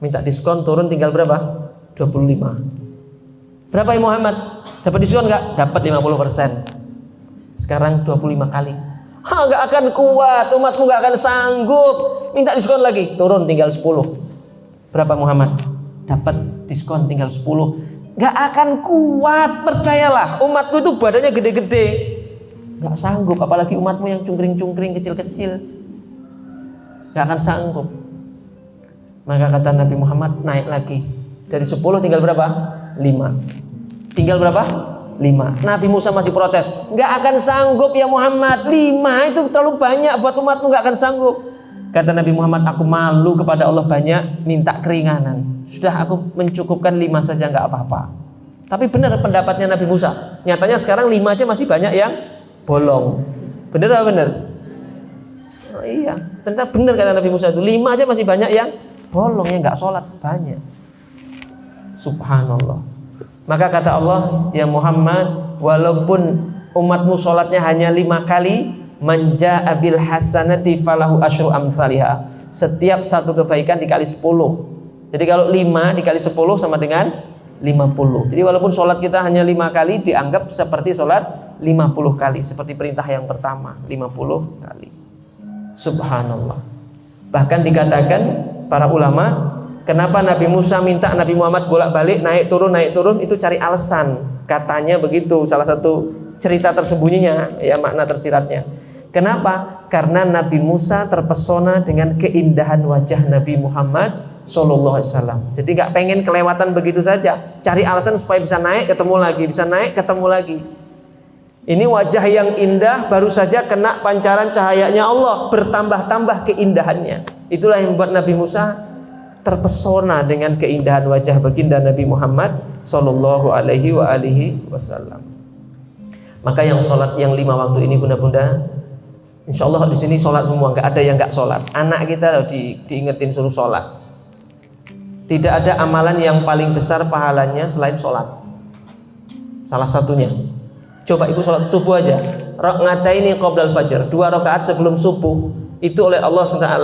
Minta diskon, turun tinggal berapa? 25. Berapa ya Muhammad? Dapat diskon nggak? Dapat 50%. Sekarang 25 kali. Nggak akan kuat, umatmu nggak akan sanggup. Minta diskon lagi, turun tinggal 10. Berapa Muhammad? Dapat diskon tinggal 10. Nggak akan kuat, percayalah. Umatku itu badannya gede-gede. Nggak sanggup, apalagi umatmu yang cungkring-cungkring kecil-kecil. Nggak akan sanggup. Maka kata Nabi Muhammad, naik lagi. Dari 10 tinggal berapa? 5. Tinggal berapa? 5. 5. Nabi Musa masih protes, nggak akan sanggup ya Muhammad, 5 itu terlalu banyak buat umatmu, nggak akan sanggup. Kata Nabi Muhammad, aku malu kepada Allah banyak, minta keringanan. Sudah aku mencukupkan 5 saja nggak apa-apa. Tapi benar pendapatnya Nabi Musa. Nyatanya sekarang 5 aja masih banyak yang bolong. Benar apa benar? Oh, iya, ternyata benar kata Nabi Musa itu, 5 aja masih banyak yang bolong, yang nggak sholat banyak. Subhanallah. Maka kata Allah, ya Muhammad, walaupun umatmu sholatnya hanya 5 kali, manja abil hasanati falahu asyru amsalihha. Setiap satu kebaikan dikali 10. Jadi kalau 5 dikali 10 sama dengan 50. Jadi walaupun sholat kita hanya 5 kali, dianggap seperti sholat 50 kali. Seperti perintah yang pertama, 50 kali. Subhanallah. Bahkan dikatakan para ulama, kenapa Nabi Musa minta Nabi Muhammad bolak-balik naik turun itu cari alasan. Katanya begitu, salah satu cerita tersembunyinya, ya makna tersiratnya. Kenapa? Karena Nabi Musa terpesona dengan keindahan wajah Nabi Muhammad Sallallahu Alaihi Wasallam. Jadi nggak pengen kelewatan begitu saja, cari alasan supaya bisa naik ketemu lagi, bisa naik ketemu lagi. Ini wajah yang indah, baru saja kena pancaran cahayanya Allah, bertambah-tambah keindahannya. Itulah yang membuat Nabi Musa terpesona dengan keindahan wajah baginda Nabi Muhammad Sallallahu Alaihi Wasallam. Maka yang sholat yang 5 waktu ini bunda-bunda, insya Allah di sini sholat semua, nggak ada yang nggak sholat. Anak kita diingetin suruh sholat. Tidak ada amalan yang paling besar pahalanya selain sholat. Salah satunya, coba ibu sholat subuh aja. Raqataini qoblal fajr, 2 rakaat sebelum subuh. Itu oleh Allah SWT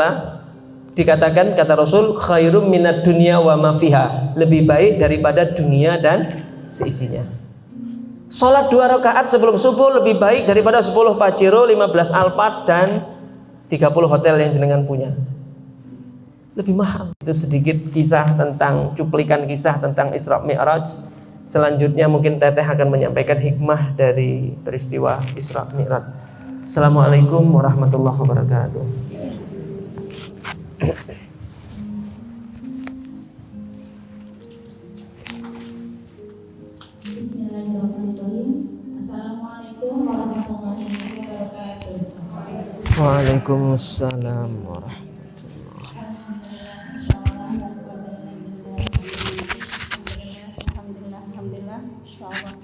dikatakan, kata Rasul, khairum minad dunya wa ma fiha, lebih baik daripada dunia dan seisinya. Sholat 2 rakaat sebelum subuh lebih baik daripada 10 Pajero, 15 Alphard dan 30 hotel yang jenengan punya. Lebih mahal. Itu sedikit kisah tentang, cuplikan kisah tentang Isra Mi'raj. Selanjutnya mungkin Teteh akan menyampaikan hikmah dari peristiwa Isra Mi'raj. Assalamualaikum warahmatullahi wabarakatuh. Bismillahirrahmanirrahim. Assalamualaikum warahmatullahi wabarakatuh. Waalaikumsalam warahmatullahi. Alhamdulillah, insyaallah.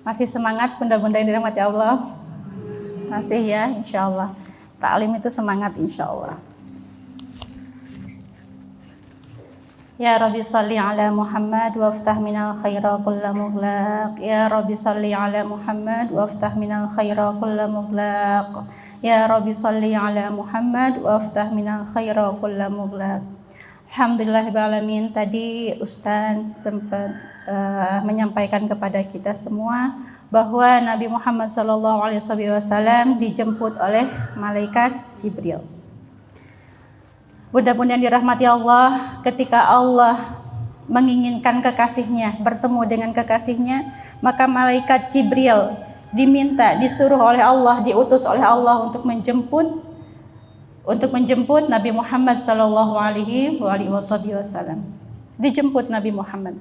Masih semangat bunda-bunda yang dirahmati Allah? Masih ya, insyaallah. Ta'lim itu semangat insyaallah. Ya Rabbi salli ala Muhammad waftah minal khaira kulla mughlaq. Ya Rabbi salli ala Muhammad waftah minal khaira kulla mughlaq. Ya Rabbi salli ala Muhammad waftah minal khaira kulla mughlaq. Alhamdulillahirrahmanirrahim. Tadi Ustaz sempat menyampaikan kepada kita semua bahwa Nabi Muhammad SAW dijemput oleh malaikat Jibril. Bunda-bunda yang dirahmati Allah, ketika Allah menginginkan kekasihnya bertemu dengan kekasihnya, maka malaikat Jibril disuruh oleh Allah, diutus oleh Allah untuk menjemput Nabi Muhammad SAW. Dijemput Nabi Muhammad.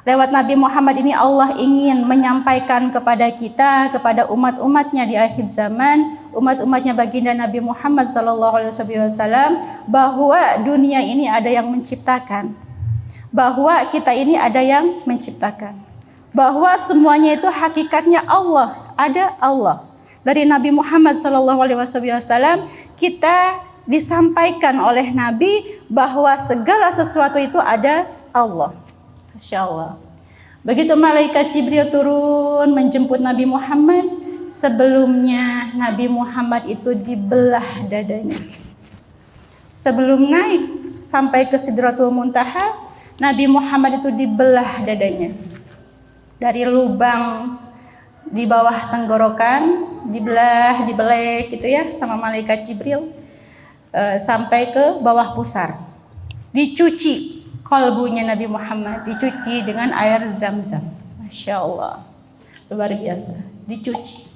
Lewat Nabi Muhammad ini Allah ingin menyampaikan kepada kita, kepada umat-umatnya di akhir zaman, umat-umatnya baginda Nabi Muhammad SAW, bahwa dunia ini ada yang menciptakan, bahwa kita ini ada yang menciptakan, bahwa semuanya itu hakikatnya Allah, ada Allah. Dari Nabi Muhammad SAW kita disampaikan oleh Nabi bahwa segala sesuatu itu ada Allah. Masya Allah. Begitu malaikat Jibril turun menjemput Nabi Muhammad, sebelumnya Nabi Muhammad itu dibelah dadanya. Sebelum naik sampai ke Sidratul Muntaha, Nabi Muhammad itu dibelah dadanya. Dari lubang di bawah tenggorokan, dibelek gitu ya sama malaikat Jibril, sampai ke bawah pusar. Dicuci kalbunya Nabi Muhammad, dicuci dengan air Zam-Zam. Masya Allah, luar biasa, dicuci.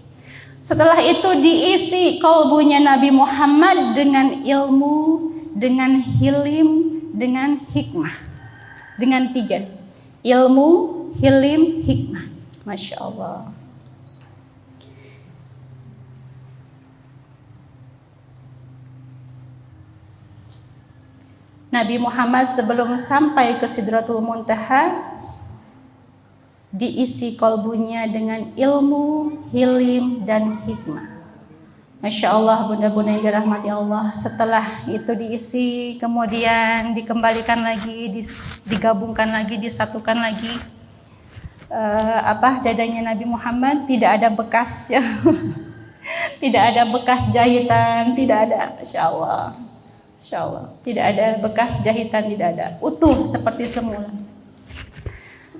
Setelah itu diisi kalbunya Nabi Muhammad dengan ilmu, dengan hilim, dengan hikmah. Dengan 3. Ilmu, hilim, hikmah. Masya Allah. Nabi Muhammad sebelum sampai ke Sidratul Muntaha diisi kolbunya dengan ilmu, hilim, dan hikmah. Masya Allah, bunda-bunda yang dirahmati Allah. Setelah itu diisi, kemudian dikembalikan lagi, digabungkan lagi, disatukan lagi. Dadanya Nabi Muhammad tidak ada bekas ya. Tidak ada bekas jahitan, tidak ada. Masya Allah. Masya Allah, tidak ada bekas jahitan, tidak ada, utuh seperti semula.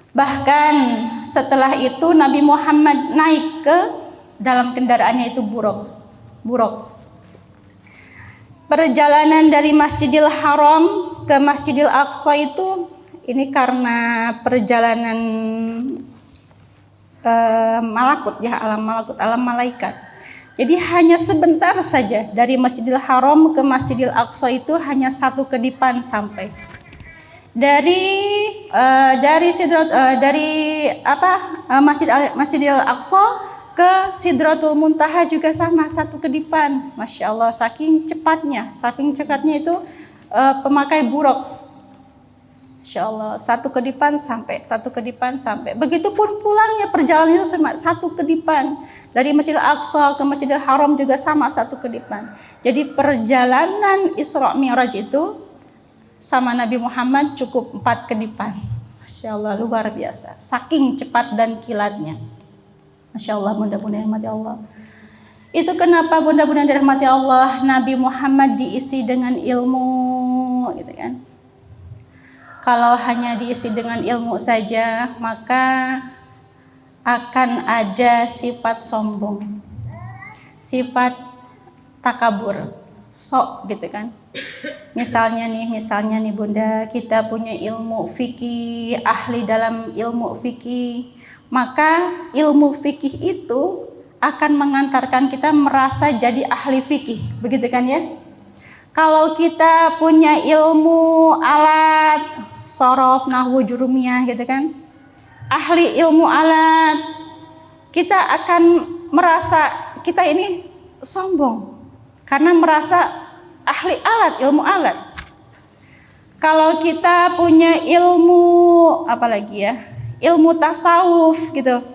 Bahkan setelah itu Nabi Muhammad naik ke dalam kendaraannya itu buruk. Perjalanan dari Masjidil Haram ke Masjidil Aqsa itu ini karena perjalanan malakut ya, alam malakut, alam malaikat. Jadi hanya sebentar saja dari Masjidil Haram ke Masjidil Aqsa itu hanya 1 kedipan sampai. Masjidil Aqsa ke Sidratul Muntaha juga sama 1 kedipan. Masya Allah, saking cepatnya itu pemakai buruk. Masya Allah, 1 kedipan sampai. Begitupun pulangnya perjalanan itu cuma 1 kedipan. Dari Masjidil Aqsa ke Masjidil Haram juga sama 1 kedipan. Jadi perjalanan Isra Mi'raj itu sama Nabi Muhammad cukup 4 kedipan. Masya Allah, luar biasa. Saking cepat dan kilatnya. Masya Allah, bunda-bunda yang dirahmati Allah. Itu kenapa bunda-bunda yang dirahmati Allah, Nabi Muhammad diisi dengan ilmu, gitu kan. Kalau hanya diisi dengan ilmu saja, maka akan ada sifat sombong, sifat takabur, sok gitu kan. Misalnya nih bunda, kita punya ilmu fikih, ahli dalam ilmu fikih, maka ilmu fikih itu akan mengantarkan kita merasa jadi ahli fikih, begitu kan ya. Kalau kita punya ilmu alat, sorof, nahwu, jurumiyah gitu kan, ahli ilmu alat, kita akan merasa kita ini sombong karena merasa ahli alat, ilmu alat. Kalau kita punya ilmu apalagi ya, ilmu tasawuf gitu,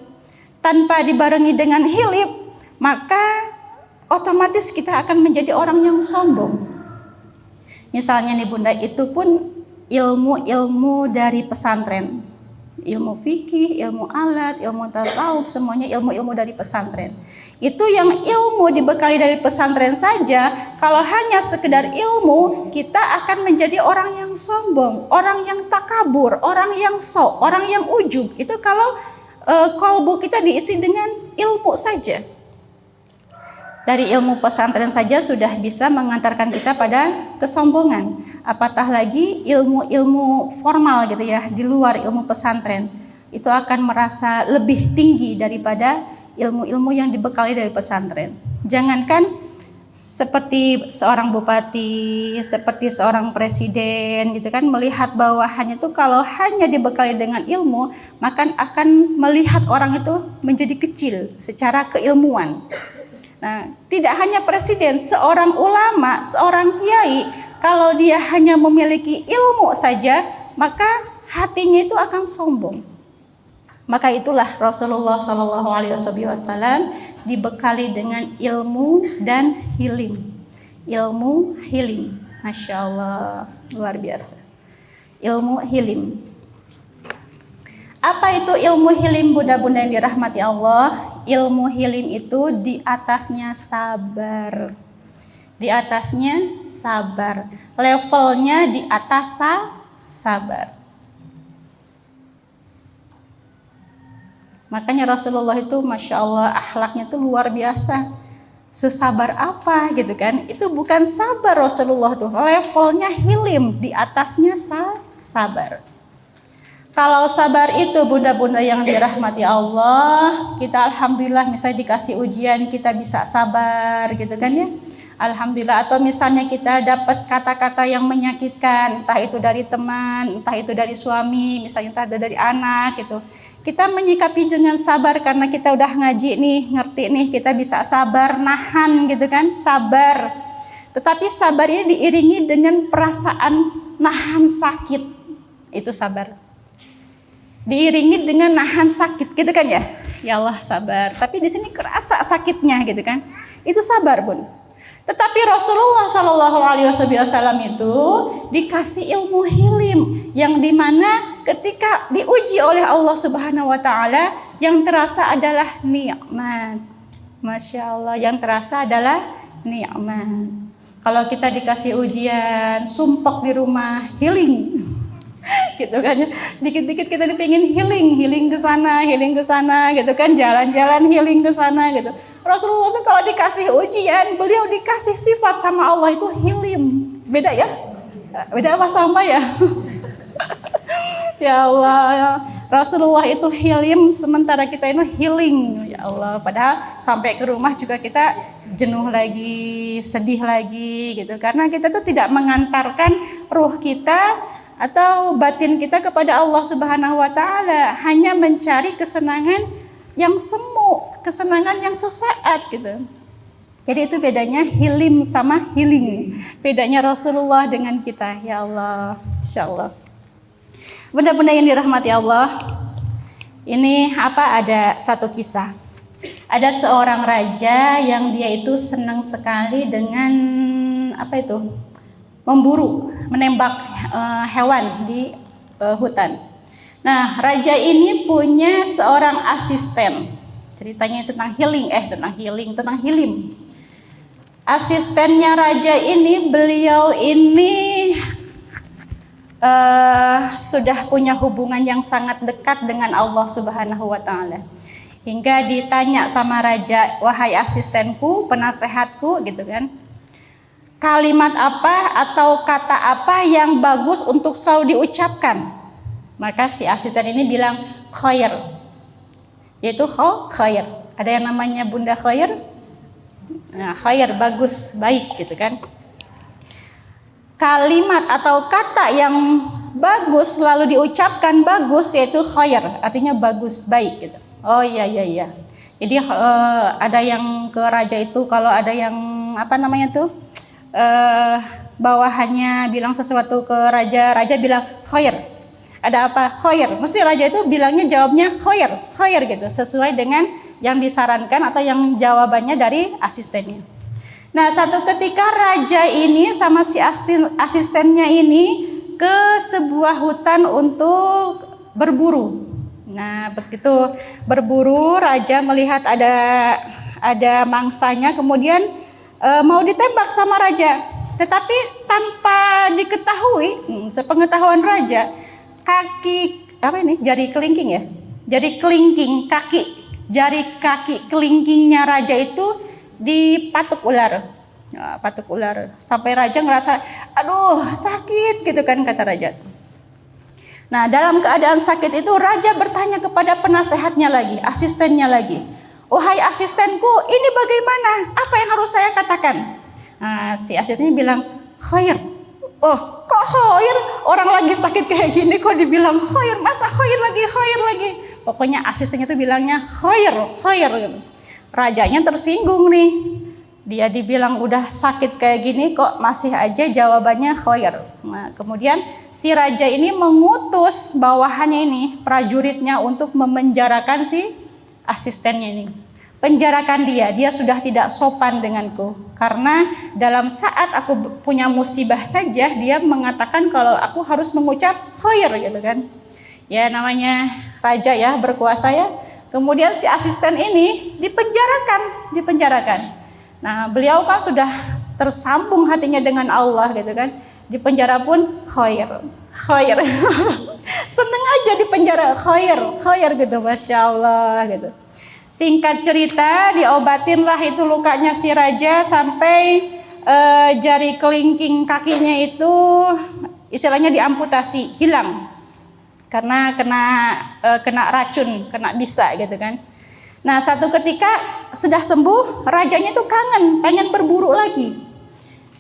tanpa dibarengi dengan hilim, maka otomatis kita akan menjadi orang yang sombong. Misalnya nih bunda, itu pun ilmu-ilmu dari pesantren, ilmu fikih, ilmu alat, ilmu tasawuf, semuanya ilmu-ilmu dari pesantren. Itu yang ilmu dibekali dari pesantren saja, kalau hanya sekedar ilmu, kita akan menjadi orang yang sombong, orang yang takabur, orang yang sok, orang yang ujub. Itu kalau kolbu kita diisi dengan ilmu saja. Dari ilmu pesantren saja sudah bisa mengantarkan kita pada kesombongan. Apatah lagi ilmu-ilmu formal gitu ya, di luar ilmu pesantren. Itu akan merasa lebih tinggi daripada ilmu-ilmu yang dibekali dari pesantren. Jangankan seperti seorang bupati, seperti seorang presiden gitu kan, melihat bawahannya itu kalau hanya dibekali dengan ilmu, maka akan melihat orang itu menjadi kecil secara keilmuan. Nah, tidak hanya presiden, seorang ulama, seorang kiai, kalau dia hanya memiliki ilmu saja, maka hatinya itu akan sombong. Maka itulah Rasulullah SAW dibekali dengan ilmu dan hilim. Ilmu hilim, Masya Allah, luar biasa. Ilmu hilim. Apa itu ilmu hilim, bunda-bunda yang dirahmati Allah? Ilmu hilim itu di atasnya sabar. Di atasnya sabar. Levelnya di atas sabar. Makanya Rasulullah itu Masya Allah akhlaknya itu luar biasa. Sesabar apa gitu kan. Itu bukan sabar Rasulullah tuh. Levelnya hilim, di atasnya sabar. Kalau sabar itu bunda-bunda yang dirahmati Allah, kita alhamdulillah misalnya dikasih ujian kita bisa sabar gitu kan ya. alhamdulillah. Atau misalnya kita dapat kata-kata yang menyakitkan, entah itu dari teman, entah itu dari suami, misalnya entah dari anak gitu. Kita menyikapi dengan sabar karena kita udah ngaji nih, ngerti nih, kita bisa sabar, nahan gitu kan, sabar. Tetapi sabar ini diiringi dengan perasaan nahan sakit, itu sabar. Diiringi dengan nahan sakit gitu kan ya. Ya Allah sabar. Tapi di sini kerasa sakitnya gitu kan. Itu sabar Bun. Tetapi Rasulullah SAW itu dikasih ilmu hilim yang dimana ketika diuji oleh Allah Subhanahu Wa Taala yang terasa adalah nikmat. Masya Allah, yang terasa adalah nikmat. Kalau kita dikasih ujian, sumpek di rumah, healing. Gitu kan ya, dikit-dikit kita dipingin healing ke sana gitu kan, jalan-jalan healing ke sana gitu. Rasulullah tuh kalau dikasih ujian, beliau dikasih sifat sama Allah itu healing. Beda ya? Beda apa sama ya? Ya Allah, ya. Rasulullah itu healing, sementara kita itu healing. Ya Allah, padahal sampai ke rumah juga kita jenuh lagi, sedih lagi gitu. Karena kita tuh tidak mengantarkan ruh kita atau batin kita kepada Allah Subhanahu Wa Taala, hanya mencari kesenangan yang semu, kesenangan yang sesaat gitu. Jadi itu bedanya hilim sama healing. Bedanya Rasulullah dengan kita. Ya Allah, insyaallah. Bunda-bunda yang dirahmati Allah, ini ada satu kisah. Ada seorang raja yang dia itu senang sekali dengan memburu, menembak hewan di hutan. Nah, raja ini punya seorang asisten. Ceritanya tentang tentang healing. Asistennya raja ini, beliau ini sudah punya hubungan yang sangat dekat dengan Allah Subhanahu Wa Taala. Hingga ditanya sama raja, wahai asistenku, penasehatku, gitu kan. Kalimat apa atau kata apa yang bagus untuk selalu diucapkan? Maka si asisten ini bilang khair. Yaitu khair. Ada yang namanya Bunda Khair? Nah, khair bagus, baik gitu kan. Kalimat atau kata yang bagus selalu diucapkan bagus yaitu khair, artinya bagus, baik gitu. Oh iya. Jadi ada yang ke raja itu kalau ada yang bawahannya bilang sesuatu ke raja bilang khair. Ada apa? Khair. Mesti raja itu bilangnya jawabnya khair gitu, sesuai dengan yang disarankan atau yang jawabannya dari asistennya. Nah, satu ketika raja ini sama si asistennya ini ke sebuah hutan untuk berburu. Nah, begitu berburu, raja melihat ada mangsanya, kemudian mau ditembak sama raja. Tetapi tanpa diketahui, sepengetahuan raja, jari kelingking ya? Jari kaki kelingkingnya raja itu dipatuk ular. Nah, patuk ular. Sampai raja ngerasa, aduh sakit gitu kan, kata raja. Nah, dalam keadaan sakit itu raja bertanya kepada penasehatnya lagi, asistennya lagi. Wahai asistenku, ini bagaimana? Apa yang harus saya katakan? Nah, si asistennya bilang, khair. Oh, kok khair? Orang lagi sakit kayak gini kok dibilang khair? Masa khair lagi? Pokoknya asistennya itu bilangnya khair. Rajanya tersinggung nih. Dia dibilang udah sakit kayak gini kok masih aja jawabannya khair. Nah, kemudian si raja ini mengutus bawahannya ini, prajuritnya, untuk memenjarakan si asistennya ini. Penjarakan dia sudah tidak sopan denganku. Karena dalam saat aku punya musibah saja, dia mengatakan kalau aku harus mengucap khair gitu kan. Ya namanya raja ya, berkuasa ya. Kemudian si asisten ini dipenjarakan. Nah, beliau kan sudah tersambung hatinya dengan Allah gitu kan. Di penjara pun khair. Seneng aja di penjara, khair gitu, Masya Allah gitu. Singkat cerita, diobatinlah itu lukanya si raja sampai jari kelingking kakinya itu istilahnya diamputasi, hilang. Karena kena racun, kena bisa gitu kan. Nah, satu ketika sudah sembuh, rajanya tuh kangen, pengen berburu lagi.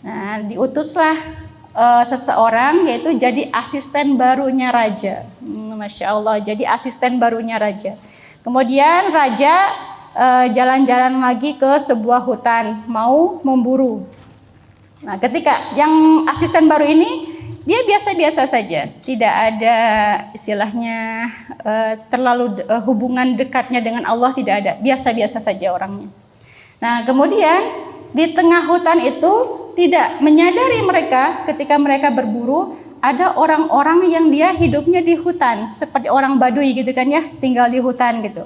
Nah, diutuslah seseorang yaitu jadi asisten barunya raja. Masya Allah, jadi asisten barunya raja. Kemudian raja jalan-jalan lagi ke sebuah hutan, mau memburu. Nah, ketika yang asisten baru ini dia biasa-biasa saja, tidak ada istilahnya terlalu hubungan dekatnya dengan Allah, tidak ada, biasa-biasa saja orangnya. Nah, kemudian di tengah hutan itu tidak menyadari mereka ketika mereka berburu ada orang-orang yang dia hidupnya di hutan seperti orang Baduy gitu kan ya, tinggal di hutan gitu.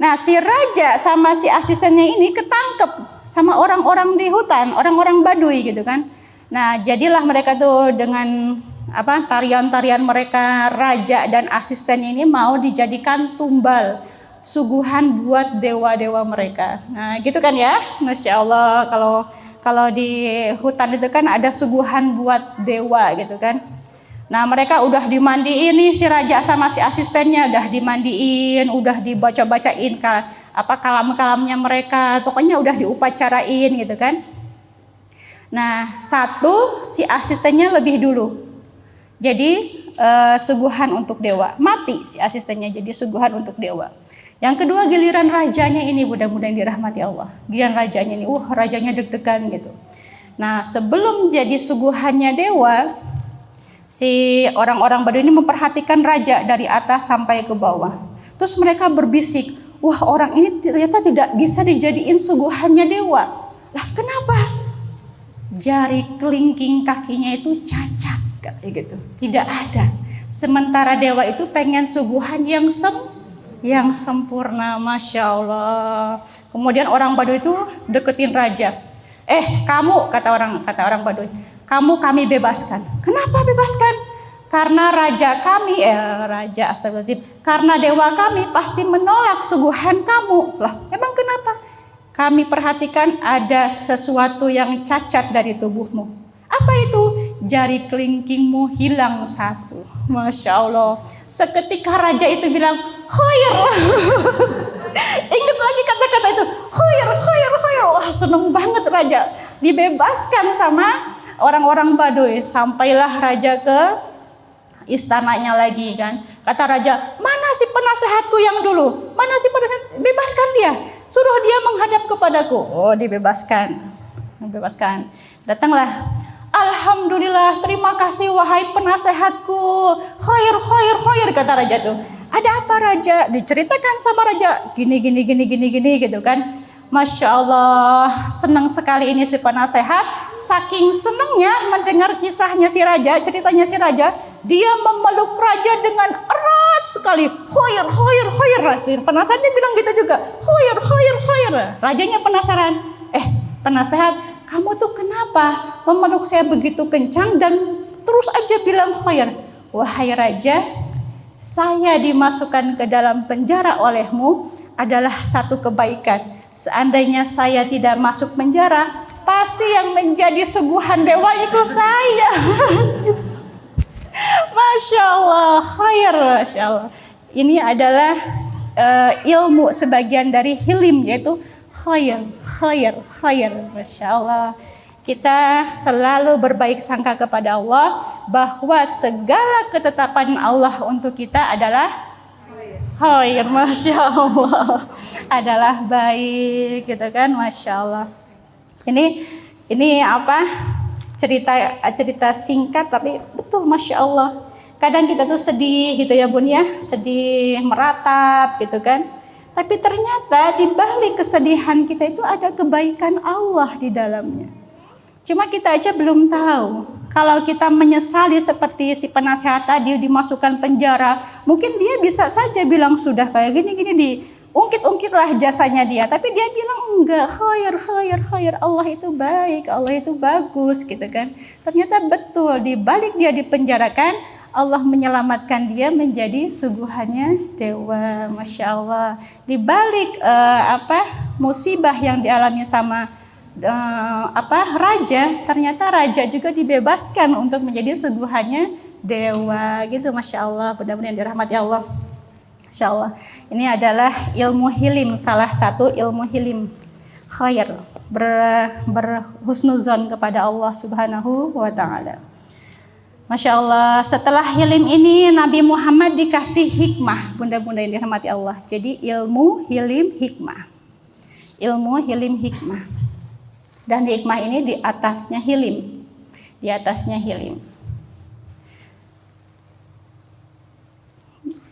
Nah, si raja sama si asistennya ini ketangkep sama orang-orang di hutan, orang-orang Baduy gitu kan. Nah, jadilah mereka tuh dengan tarian-tarian mereka, raja dan asisten ini mau dijadikan tumbal suguhan buat dewa-dewa mereka. Nah, gitu kan ya. Masya Allah, kalau di hutan itu kan ada suguhan buat dewa gitu kan. Nah, mereka udah dimandiin nih, si raja sama si asistennya udah dimandiin, udah dibaca-bacain kalam-kalamnya mereka, pokoknya udah diupacarain gitu kan. Nah, si asistennya lebih dulu jadi suguhan untuk dewa, mati si asistennya jadi suguhan untuk dewa. Yang kedua giliran rajanya ini, mudah-mudahan dirahmati Allah. Giliran rajanya ini, rajanya deg-degan gitu. Nah, sebelum jadi suguhannya dewa, si orang-orang Baduy ini memperhatikan raja dari atas sampai ke bawah. Terus mereka berbisik, wah, orang ini ternyata tidak bisa dijadiin suguhannya dewa. Lah, kenapa? Jari kelingking kakinya itu cacat kayak gitu, tidak ada. Sementara dewa itu pengen suguhan yang sempurna, masya Allah. Kemudian orang Baduy itu deketin raja. Kamu, kata orang Baduy, kami bebaskan. Kenapa bebaskan? Karena karena dewa kami pasti menolak suguhan kamu. Lah, emang kenapa? Kami perhatikan ada sesuatu yang cacat dari tubuhmu. Apa itu? Jari kelingkingmu hilang satu. Masya Allah. Seketika raja itu bilang, khair. Ingat lagi kata-kata itu, khair. Wah, seneng banget raja. Dibebaskan sama orang-orang Baduy. Sampailah raja ke istananya lagi kan. Kata raja, mana si penasehatku yang dulu? Mana si penasehat? Bebaskan dia. Suruh dia menghadap kepadaku. Oh, dibebaskan. Datanglah. Alhamdulillah, terima kasih wahai penasehatku. Khair, kata raja tuh. Ada apa raja? Diceritakan sama raja. Gini gitu kan. Masya Allah, senang sekali ini si penasehat. Saking senangnya mendengar kisahnya si raja, ceritanya si raja, dia memeluk raja dengan erat sekali. Khair. Si penasehatnya bilang gitu juga. Khair. Rajanya penasaran. Penasehat, kamu tuh kenapa memeluk saya begitu kencang dan terus aja bilang khair? Wahai raja, saya dimasukkan ke dalam penjara olehmu adalah satu kebaikan. Seandainya saya tidak masuk penjara, pasti yang menjadi suguhan dewa itu saya. Masya Allah, khair, Masya Allah. Ini adalah ilmu sebagian dari hilim, yaitu khair. Masya Allah. Kita selalu berbaik sangka kepada Allah bahwa segala ketetapan Allah untuk kita adalah khair, Masya Allah, adalah baik gitu kan, Masya Allah. Ini cerita singkat tapi betul, Masya Allah. Kadang kita tuh sedih gitu ya Bun ya, sedih meratap gitu kan. Tapi ternyata di balik kesedihan kita itu ada kebaikan Allah di dalamnya. Cuma kita aja belum tahu. Kalau kita menyesali seperti si penasehat tadi dimasukkan penjara, mungkin dia bisa saja bilang sudah kayak gini diungkit-ungkitlah jasanya dia. Tapi dia bilang enggak, khair. Allah itu baik, Allah itu bagus gitu kan. Ternyata betul di balik dia dipenjarakan, Allah menyelamatkan dia menjadi suguhannya dewa, Masya Allah. Di balik musibah yang dialami sama raja, ternyata raja juga dibebaskan untuk menjadi suguhannya dewa gitu, Masya Allah. Mudah-mudahan dirahmati Allah, Masya Allah. Ini adalah ilmu hilim, salah satu ilmu hilim, khair, berhusnuzon kepada Allah Subhanahu wa taala. Masya Allah, setelah hilim ini Nabi Muhammad dikasih hikmah, bunda-bunda yang dirahmati Allah. Jadi ilmu, hilim, hikmah. Ilmu, hilim, hikmah. Dan hikmah ini di atasnya hilim. Di atasnya hilim.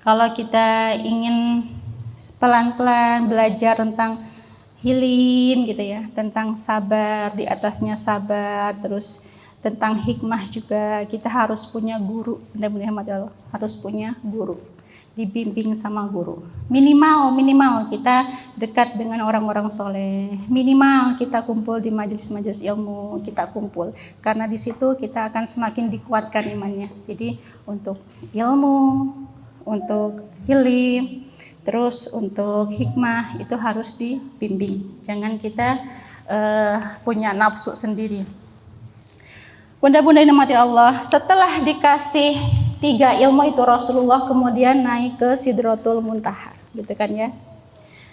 Kalau kita ingin pelan-pelan belajar tentang hilim gitu ya, tentang sabar, di atasnya sabar, terus tentang hikmah juga, kita harus punya guru. Benar-benar harus punya guru, dibimbing sama guru. Minimal kita dekat dengan orang-orang soleh. Minimal kita kumpul di majelis-majelis ilmu, kita kumpul. Karena di situ kita akan semakin dikuatkan imannya. Jadi untuk ilmu, untuk hilim, terus untuk hikmah itu harus dibimbing. Jangan kita punya nafsu sendiri. Bunda-bunda yang dirahmati Allah, setelah dikasih 3 ilmu itu Rasulullah kemudian naik ke Sidratul Muntaha, gitu kan ya.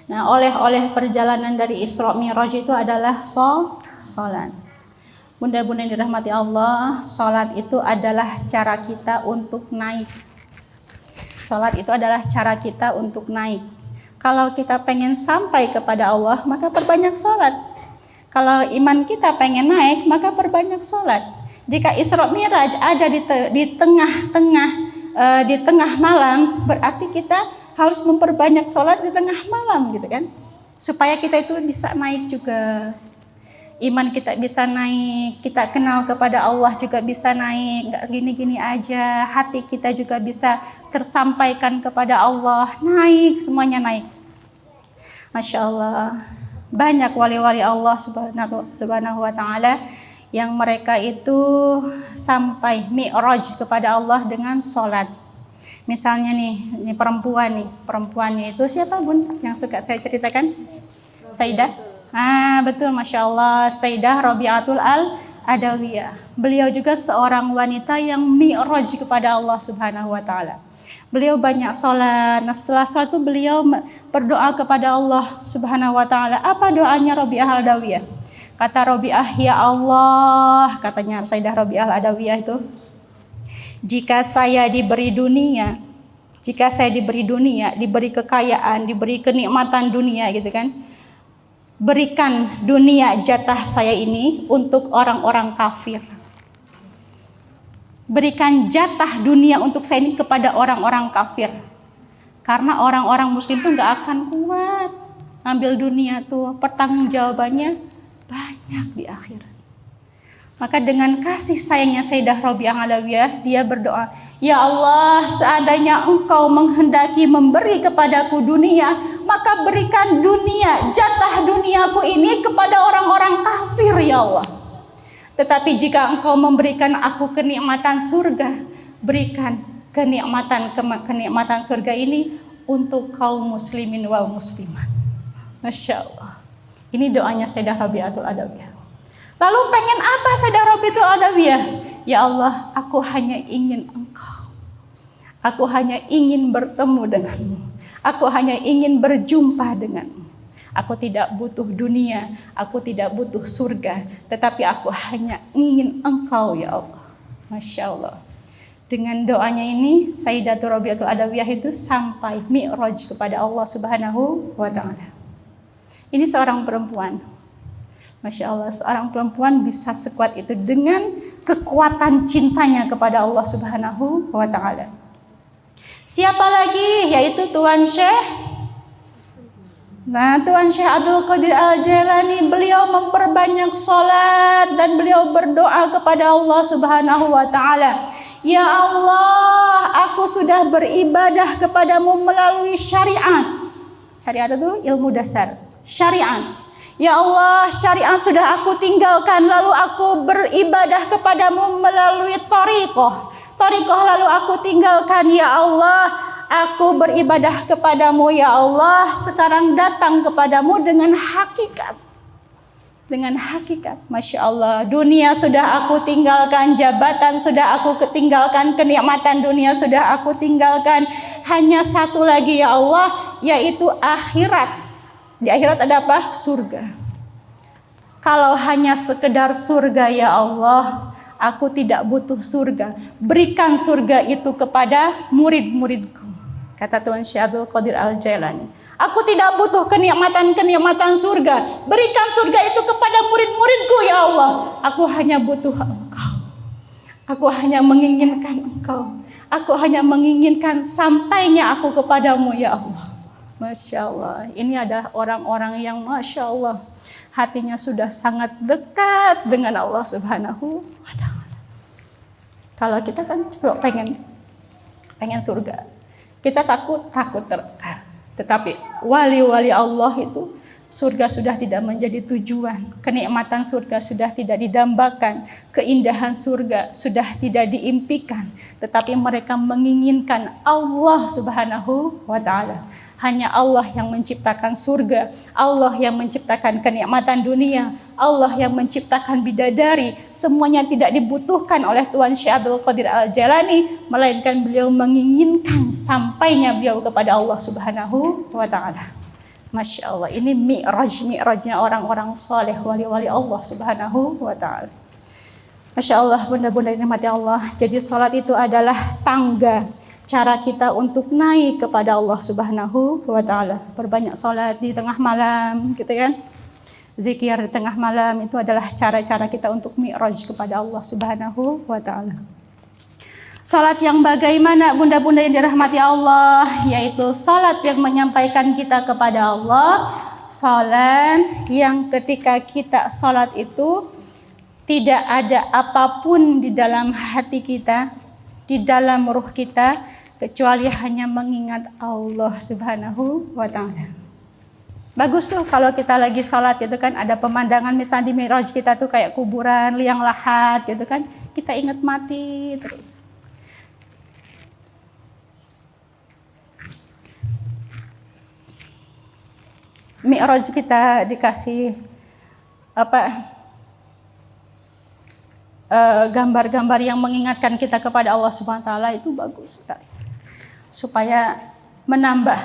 Nah, oleh perjalanan dari Isra Mi'raj itu adalah salat. Bunda-bunda yang dirahmati Allah, salat itu adalah cara kita untuk naik. Salat itu adalah cara kita untuk naik. Kalau kita pengen sampai kepada Allah, maka perbanyak salat. Kalau iman kita pengen naik, maka perbanyak salat. Jika Isra Mi'raj ada di tengah malam, berarti kita harus memperbanyak sholat di tengah malam, gitu kan? Supaya kita itu bisa naik juga. Iman kita bisa naik, kita kenal kepada Allah juga bisa naik, nggak gini-gini aja. Hati kita juga bisa tersampaikan kepada Allah, naik, semuanya naik. Masya Allah, banyak wali-wali Allah subhanahu wa ta'ala yang mereka itu sampai mi'raj kepada Allah dengan sholat. Misalnya ini perempuannya itu siapa bun yang suka saya ceritakan? Sayyidah. Betul, Masya Allah, Sayyidah Rabi'atul Al-Adawiyah. Beliau juga seorang wanita yang mi'raj kepada Allah Subhanahu wa ta'ala. Beliau banyak sholat. Nah, setelah sholat itu beliau berdoa kepada Allah Subhanahu wa ta'ala. Apa doanya Rabi'ah Al-Adawiyah? Kata Rabi'ah, ya Allah, katanya Sayyidah Rabi'ah Al-Adawiyah itu, jika saya diberi dunia, diberi kekayaan, diberi kenikmatan dunia gitu kan, berikan dunia jatah saya ini untuk orang-orang kafir. Berikan jatah dunia untuk saya ini kepada orang-orang kafir. Karena orang-orang muslim tuh gak akan kuat ambil dunia tuh, pertanggungjawabannya banyak di akhirat. Maka dengan kasih sayangnya Sayyidah Rabi'ah Al-Adawiyah, dia berdoa, ya Allah, seandainya engkau menghendaki memberi kepadaku dunia, maka berikan dunia, jatah duniaku ini kepada orang-orang kafir ya Allah. Tetapi jika engkau memberikan aku kenikmatan surga, berikan kenikmatan surga ini untuk kaum muslimin wal muslimat. Masya Allah. Ini doanya Sayyidah Rabi'atul Adawiyah. Lalu pengen apa Sayyidah Rabi'atul Adawiyah? Ya Allah, aku hanya ingin engkau. Aku hanya ingin bertemu denganmu. Aku hanya ingin berjumpa denganmu. Aku tidak butuh dunia, aku tidak butuh surga, tetapi aku hanya ingin engkau ya Allah. Masya Allah. Dengan doanya ini, Sayyidatul Rabi'atul Adawiyah itu sampai mi'raj kepada Allah Subhanahu wa ta'ala. Ini seorang perempuan. Masya Allah, seorang perempuan bisa sekuat itu dengan kekuatan cintanya kepada Allah Subhanahu wa ta'ala. Siapa lagi? Yaitu Tuan Syekh. Tuan Syekh Abdul Qadir Al-Jailani, beliau memperbanyak sholat dan beliau berdoa kepada Allah Subhanahu wa ta'ala. Ya Allah, aku sudah beribadah kepadamu melalui syariat. Syariat itu ilmu dasar. Syariat. Ya Allah, syariat sudah aku tinggalkan, lalu aku beribadah kepadamu melalui thariqah. Thariqah lalu aku tinggalkan. Ya Allah, aku beribadah kepadamu ya Allah, sekarang datang kepadamu dengan hakikat. Dengan hakikat. Masya Allah, dunia sudah aku tinggalkan, jabatan sudah aku tinggalkan, kenikmatan dunia sudah aku tinggalkan. Hanya satu lagi ya Allah, yaitu akhirat. Di akhirat ada apa? Surga. Kalau hanya sekedar surga ya Allah, aku tidak butuh surga. Berikan surga itu kepada murid-muridku. Kata Tuan Syekh Abdul Qadir Al-Jailani. Aku tidak butuh kenikmatan-kenikmatan surga. Berikan surga itu kepada murid-muridku ya Allah. Aku hanya butuh Engkau. Aku hanya menginginkan Engkau. Aku hanya menginginkan sampainya aku kepadamu ya Allah. Masya Allah. Ini ada orang-orang yang Masya Allah, hatinya sudah sangat dekat dengan Allah Subhanahu wa Ta'ala. Kalau kita kan pengen surga, kita takut neraka. Tetapi wali-wali Allah itu surga sudah tidak menjadi tujuan, kenikmatan surga sudah tidak didambakan, keindahan surga sudah tidak diimpikan, tetapi mereka menginginkan Allah Subhanahu wa Ta'ala. Hanya Allah yang menciptakan surga, Allah yang menciptakan kenikmatan dunia, Allah yang menciptakan bidadari. Semuanya tidak dibutuhkan oleh Tuan Syekh Abdul Qadir Al-Jailani, melainkan beliau menginginkan sampainya beliau kepada Allah Subhanahu wa Ta'ala. Masya Allah, ini mi'rajnya orang-orang saleh, wali-wali Allah Subhanahu wa Ta'ala. Masya Allah, bunda-bunda nikmati Allah. Jadi salat itu adalah tangga cara kita untuk naik kepada Allah Subhanahu wa Ta'ala. Perbanyak salat di tengah malam, gitu kan? Zikir di tengah malam itu adalah cara-cara kita untuk mi'raj kepada Allah Subhanahu wa Ta'ala. Salat yang bagaimana bunda-bunda yang dirahmati Allah, yaitu salat yang menyampaikan kita kepada Allah. Salat yang ketika kita salat itu tidak ada apapun di dalam hati kita, di dalam ruh kita, kecuali hanya mengingat Allah Subhanahu wa Ta'ala. Bagus tuh kalau kita lagi salat gitu kan, ada pemandangan misalnya di mi'raj kita tuh kayak kuburan, liang lahat gitu kan, kita ingat mati terus. Mi'raj kita dikasih gambar-gambar yang mengingatkan kita kepada Allah Subhanahu wa Ta'ala, itu bagus sekali. Supaya menambah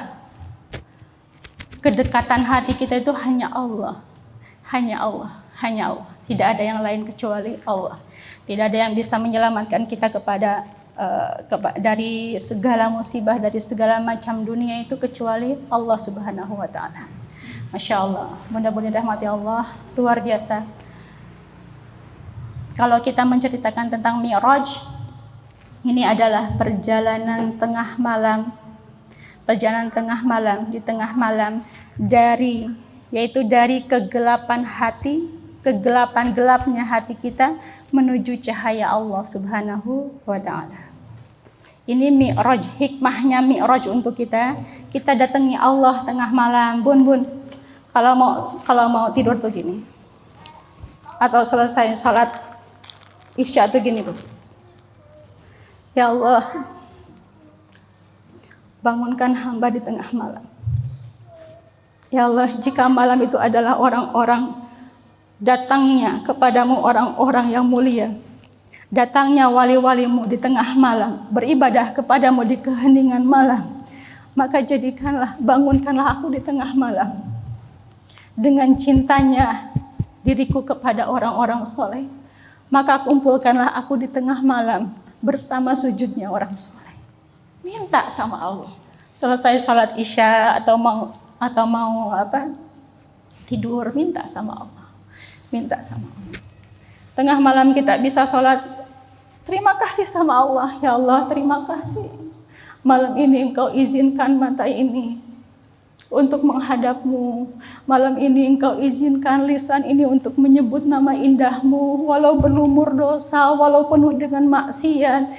kedekatan hati kita itu hanya Allah. Hanya Allah, hanya Allah. Tidak ada yang lain kecuali Allah. Tidak ada yang bisa menyelamatkan kita dari segala musibah, dari segala macam dunia itu kecuali Allah Subhanahu wa Ta'ala. Masya Allah, mudah-mudahan rahmati Allah, luar biasa. Kalau kita menceritakan tentang Mi'raj, ini adalah perjalanan tengah malam. Perjalanan tengah malam, di tengah malam, dari kegelapan hati, kegelapan gelapnya hati kita menuju cahaya Allah Subhanahu wa Ta'ala. Ini Mi'raj, hikmahnya Mi'raj untuk kita. Kita datangi Allah tengah malam. Bun, kalau mau tidur tuh gini. Atau selesai salat Isya tuh gini tuh. Ya Allah, bangunkan hamba di tengah malam. Ya Allah, jika malam itu adalah orang-orang datangnya kepadamu orang-orang yang mulia, datangnya wali-walimu di tengah malam, beribadah kepadamu di keheningan malam, maka jadikanlah, bangunkanlah aku di tengah malam dengan cintanya diriku kepada orang-orang soleh, maka kumpulkanlah aku di tengah malam bersama sujudnya orang soleh. Minta sama Allah. Selesai salat Isya atau mau tidur, minta sama Allah. Minta sama Allah. Tengah malam kita bisa salat, terima kasih sama Allah. Ya Allah, terima kasih. Malam ini Engkau izinkan mata ini untuk menghadap-Mu. Malam ini Engkau izinkan lisan ini untuk menyebut nama indah-Mu. Walau berlumur dosa, walau penuh dengan maksiat,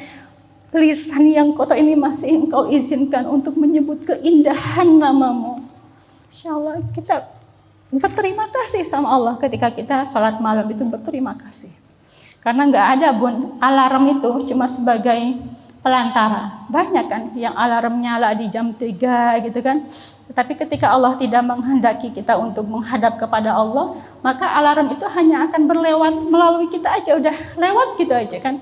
lisan yang kotor ini masih Engkau izinkan untuk menyebut keindahan nama-Mu. Insyaallah kita berterima kasih sama Allah ketika kita sholat malam itu, berterima kasih. Karena nggak ada bun, alarm itu cuma sebagai pelantara. Banyak kan yang alarm nyala di jam 3 gitu kan. Tetapi ketika Allah tidak menghendaki kita untuk menghadap kepada Allah, maka alarm itu hanya akan berlewat melalui kita aja, udah lewat gitu aja kan.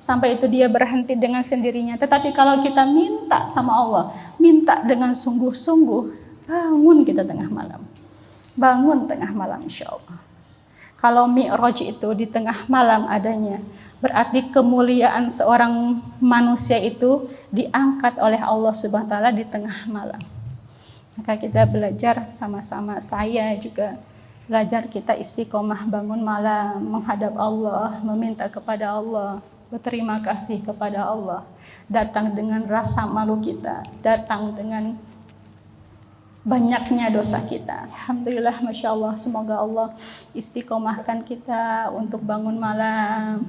Sampai itu dia berhenti dengan sendirinya. Tetapi kalau kita minta sama Allah, minta dengan sungguh-sungguh, bangun kita tengah malam. Bangun tengah malam insya Allah. Kalau Mi'raj itu di tengah malam adanya, berarti kemuliaan seorang manusia itu diangkat oleh Allah Subhanahu wa taala di tengah malam. Maka kita belajar sama-sama, saya juga belajar, kita istiqomah bangun malam, menghadap Allah, meminta kepada Allah, berterima kasih kepada Allah, datang dengan rasa malu kita, datang dengan banyaknya dosa kita. Alhamdulillah, Masya Allah, semoga Allah istiqomahkan kita untuk bangun malam,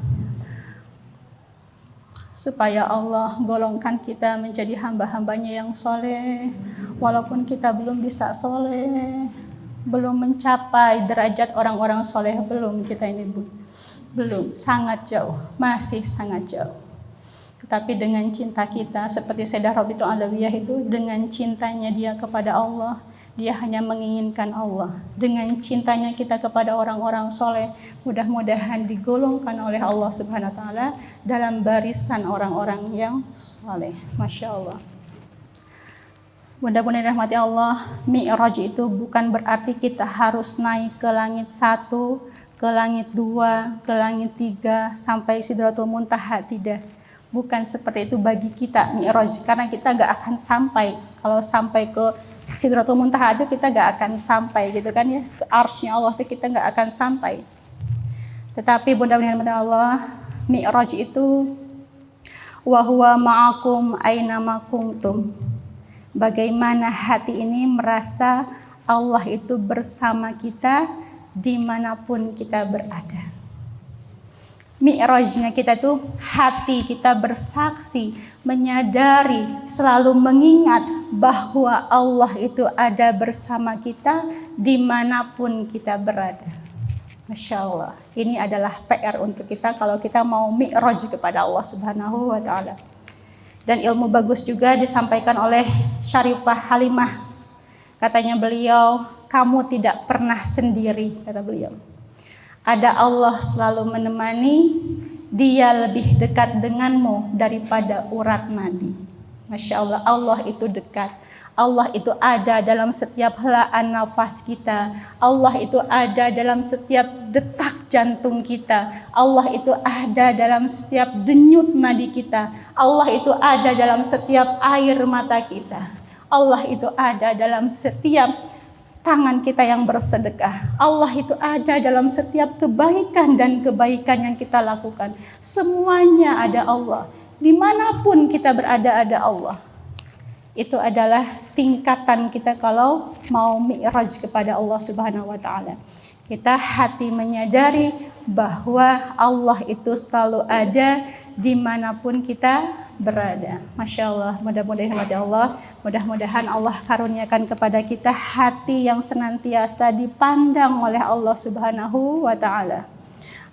supaya Allah golongkan kita menjadi hamba-hambanya yang soleh. Walaupun kita belum bisa soleh, belum mencapai derajat orang-orang soleh, belum kita ini, belum, sangat jauh, masih sangat jauh. Tetapi dengan cinta kita, seperti Sayyidah Rabi'atul Alawiyah itu, dengan cintanya dia kepada Allah, dia hanya menginginkan Allah. Dengan cintanya kita kepada orang-orang soleh, mudah-mudahan digolongkan oleh Allah Subhanahu wa taala dalam barisan orang-orang yang soleh. Masya Allah. Mudah-mudahan dirahmati Allah, Mi'raj itu bukan berarti kita harus naik ke langit 1, ke langit 2, ke langit 3, sampai Sidratul Muntaha, tidak. Bukan seperti itu bagi kita Mi'raj, karena kita gak akan sampai. Kalau sampai ke Sidratul Muntaha itu kita gak akan sampai gitu kan ya, ke arsy-Nya Allah itu kita gak akan sampai. Tetapi mudah-mudahan Allah, Mi'raj itu wa huwa ma'akum aina ma kuntum. Bagaimana hati ini merasa Allah itu bersama kita dimanapun kita berada. Mi'rajnya kita tuh hati kita bersaksi, menyadari, selalu mengingat bahwa Allah itu ada bersama kita dimanapun kita berada. Masya Allah, ini adalah PR untuk kita kalau kita mau Mi'raj kepada Allah Subhanahu wa ta'ala. Dan ilmu bagus juga disampaikan oleh Syarifah Halimah. Katanya beliau, kamu tidak pernah sendiri, kata beliau. Ada Allah selalu menemani, dia lebih dekat denganmu daripada urat nadi. Masya Allah, Allah itu dekat. Allah itu ada dalam setiap helaan nafas kita. Allah itu ada dalam setiap detak jantung kita. Allah itu ada dalam setiap denyut nadi kita. Allah itu ada dalam setiap air mata kita. Allah itu ada dalam setiap tangan kita yang bersedekah. Allah itu ada dalam setiap kebaikan dan kebaikan yang kita lakukan. Semuanya ada Allah. Dimanapun kita berada ada Allah. Itu adalah tingkatan kita kalau mau Mi'raj kepada Allah Subhanahu wa ta'ala. Kita hati menyadari bahwa Allah itu selalu ada dimanapun kita berada. Masya Allah, mudah-mudahan Allah karuniakan kepada kita hati yang senantiasa dipandang oleh Allah Subhanahu wa ta'ala.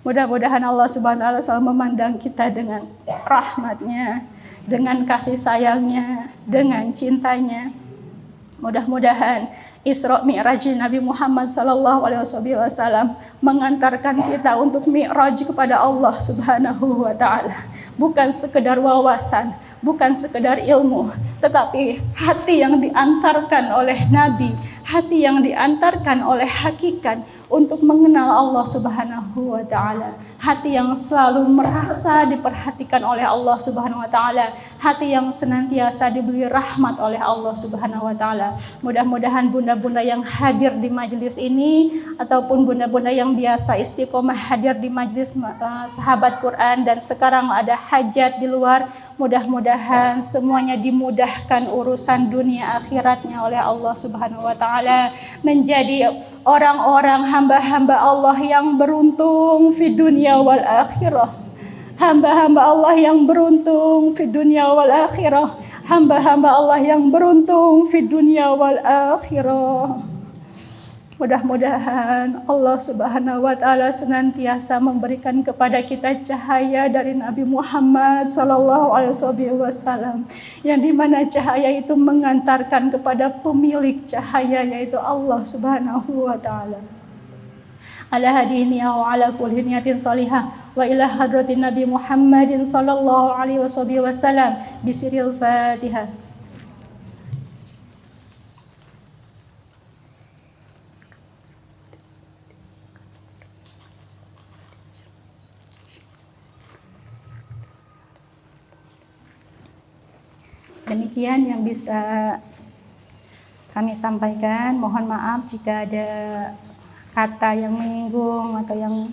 Mudah-mudahan Allah Subhanahu wa ta'ala selalu memandang kita dengan rahmatnya, dengan kasih sayangnya, dengan cintanya. Mudah-mudahan Isra Mi'raj Nabi Muhammad SAW mengantarkan kita untuk Mi'raj kepada Allah Subhanahu wa ta'ala. Bukan sekedar wawasan, bukan sekedar ilmu, tetapi hati yang diantarkan oleh Nabi, hati yang diantarkan oleh hakikat untuk mengenal Allah Subhanahu wa ta'ala. Hati yang selalu merasa diperhatikan oleh Allah Subhanahu wa ta'ala, hati yang senantiasa diberi rahmat oleh Allah Subhanahu wa ta'ala. Mudah-mudahan bunda-bunda yang hadir di majelis ini ataupun bunda-bunda yang biasa istiqomah hadir di majelis sahabat Quran dan sekarang ada hajat di luar, mudah-mudahan semuanya dimudahkan urusan dunia akhiratnya oleh Allah Subhanahu wa ta'ala, menjadi orang-orang hamba-hamba Allah yang beruntung di dunia wal akhirah. Hamba-hamba Allah yang beruntung di dunia wal akhirah. Hamba-hamba Allah yang beruntung di dunia wal akhirah. Mudah-mudahan Allah Subhanahu wa ta'ala senantiasa memberikan kepada kita cahaya dari Nabi Muhammad SAW, yang dimana cahaya itu mengantarkan kepada pemilik cahaya, yaitu Allah Subhanahu wa ta'ala. Ala hadiniya wa ala kulli niyatin salihah wa ila hadratin Nabi Muhammadin sallallahu alaihi wasallam bisiril Fatihah. Demikian yang bisa kami sampaikan. Mohon maaf jika ada kata yang menyinggung atau yang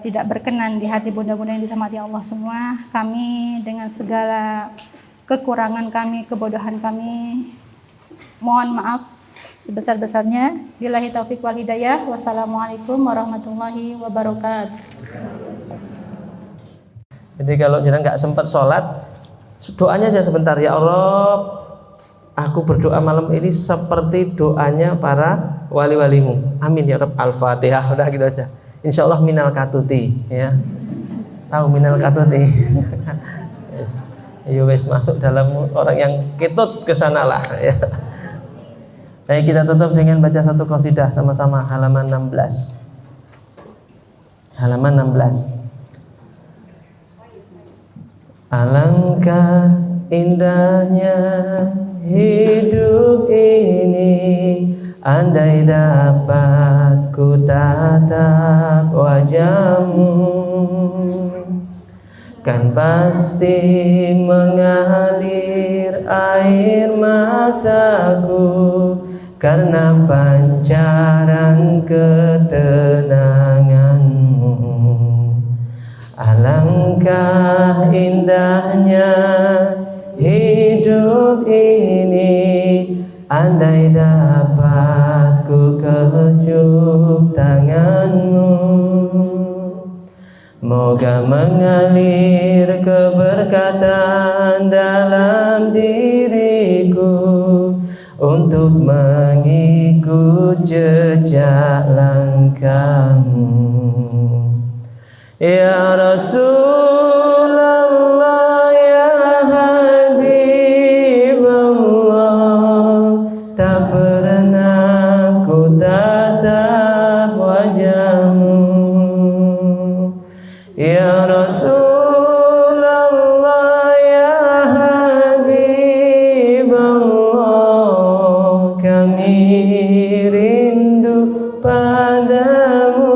tidak berkenan di hati bunda-bunda yang dirahmati Allah semua. Kami dengan segala kekurangan kami, kebodohan kami, mohon maaf sebesar-besarnya. Billahi taufiq wal hidayah. Wassalamualaikum warahmatullahi wabarakatuh. Jadi kalau jenengan nggak sempat sholat, doanya aja sebentar. Ya Allah, aku berdoa malam ini seperti doanya para wali-walimu. Amin ya Rabb. Al-Fatihah. Udah gitu aja. Insya Allah minal katuti. Ya. Tahu minal katuti? Yes. Ayo wes masuk dalam orang yang ketut ke sana lah. Ya. Baik, kita tutup dengan baca satu qasidah sama-sama, halaman 16. Halaman 16. Alangkah indahnya hidup ini, andai dapat ku tatap wajahmu, kan pasti mengalir air mataku karena pancaran ketenanganmu. Alangkah indahnya hidup ini, andai dapat ku kecup tanganmu. Moga mengalir keberkatan dalam diriku untuk mengikut jejak langkahmu. Ya Rasulullah, ya Habibullah, tak pernah ku tatap wajahmu. Ya Rasulullah, ya Habibullah, kami rindu padamu.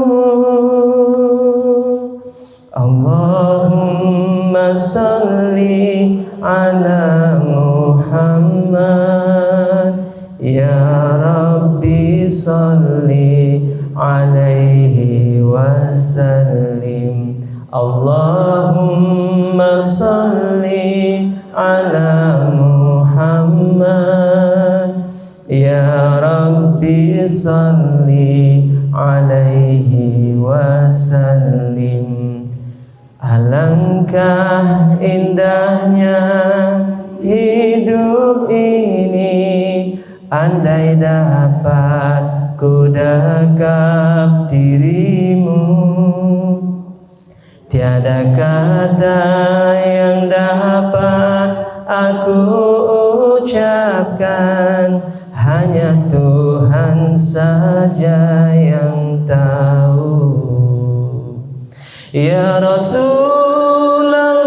Allahumma salli ala Muhammad, ya Rabbi salli alaihi wasallim. Allahumma salli ala Muhammad, ya Rabbi salli alaihi wasallim. Alangkah indahnya hidup ini, andai dapat ku dekap dirimu. Tiada kata yang dapat aku ucapkan, hanya Tuhan saja yang tahu. Ya Rasulullah,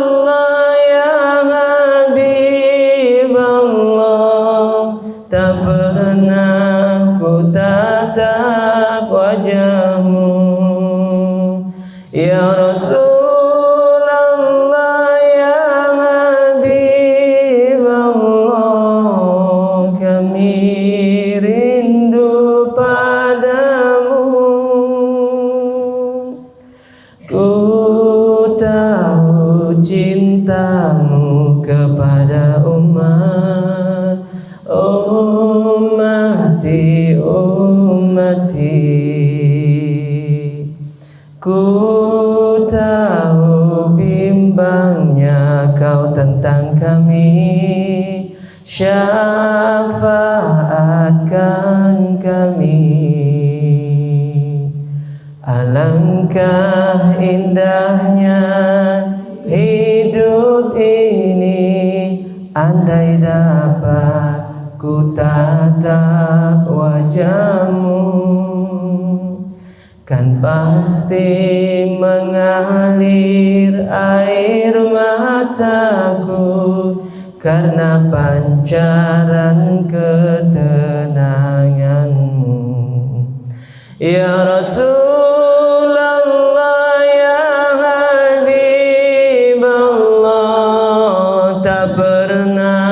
ya Habibullah, tak pernah ku tatap wajahmu. Ya Rasulullah, ya Habibullah, kami rindu padamu. Ku tahu cintamu kepada umat, ummati, ummati. Ku tahu bimbangnya kau tentang kami, syafaatkan kami. Alangkah indahnya hidup ini, andai dapat ku tatap wajahmu, kan pasti mengalir air mataku karena pancaran ketenanganmu. Ya Rasulullah, ya Habibullah, tak pernah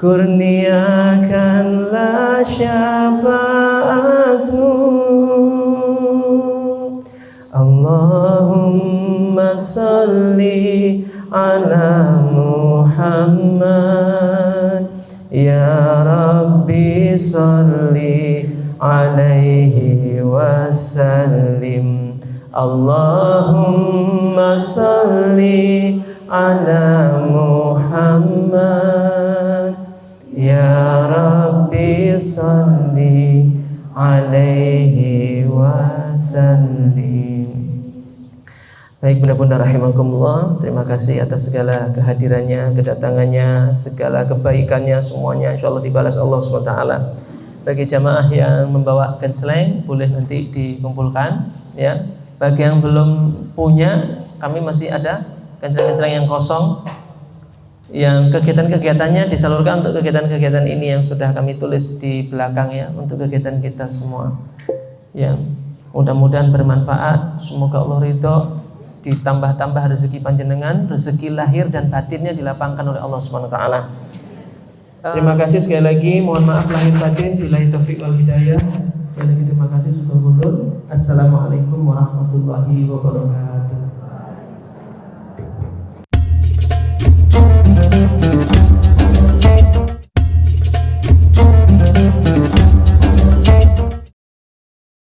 kurniakanlah syafaatmu. Allahumma salli ala Muhammad, ya Rabbi salli alaihi wasallim. Allahumma salli ala Muhammad, ya Rabbi salli alaihi wasallim. Baik bunda-bunda rahimakumullah, terima kasih atas segala kehadirannya, kedatangannya, segala kebaikannya semuanya insyaallah dibalas Allah SWT. Bagi jamaah yang membawa gensleng boleh nanti dikumpulkan ya. Bagi yang belum punya, kami masih ada gensleng-gensleng yang kosong, yang kegiatan-kegiatannya disalurkan untuk kegiatan-kegiatan ini yang sudah kami tulis di belakang ya, untuk kegiatan kita semua. Ya, mudah-mudahan bermanfaat. Semoga Allah ridho, ditambah-tambah rezeki panjenengan, rezeki lahir dan batinnya dilapangkan oleh Allah Subhanahu wa taala. Terima kasih sekali lagi, mohon maaf lahir batin, billahi taufiq wal hidayah. Sekali lagi terima kasih sudah mundur. Assalamualaikum warahmatullahi wabarakatuh.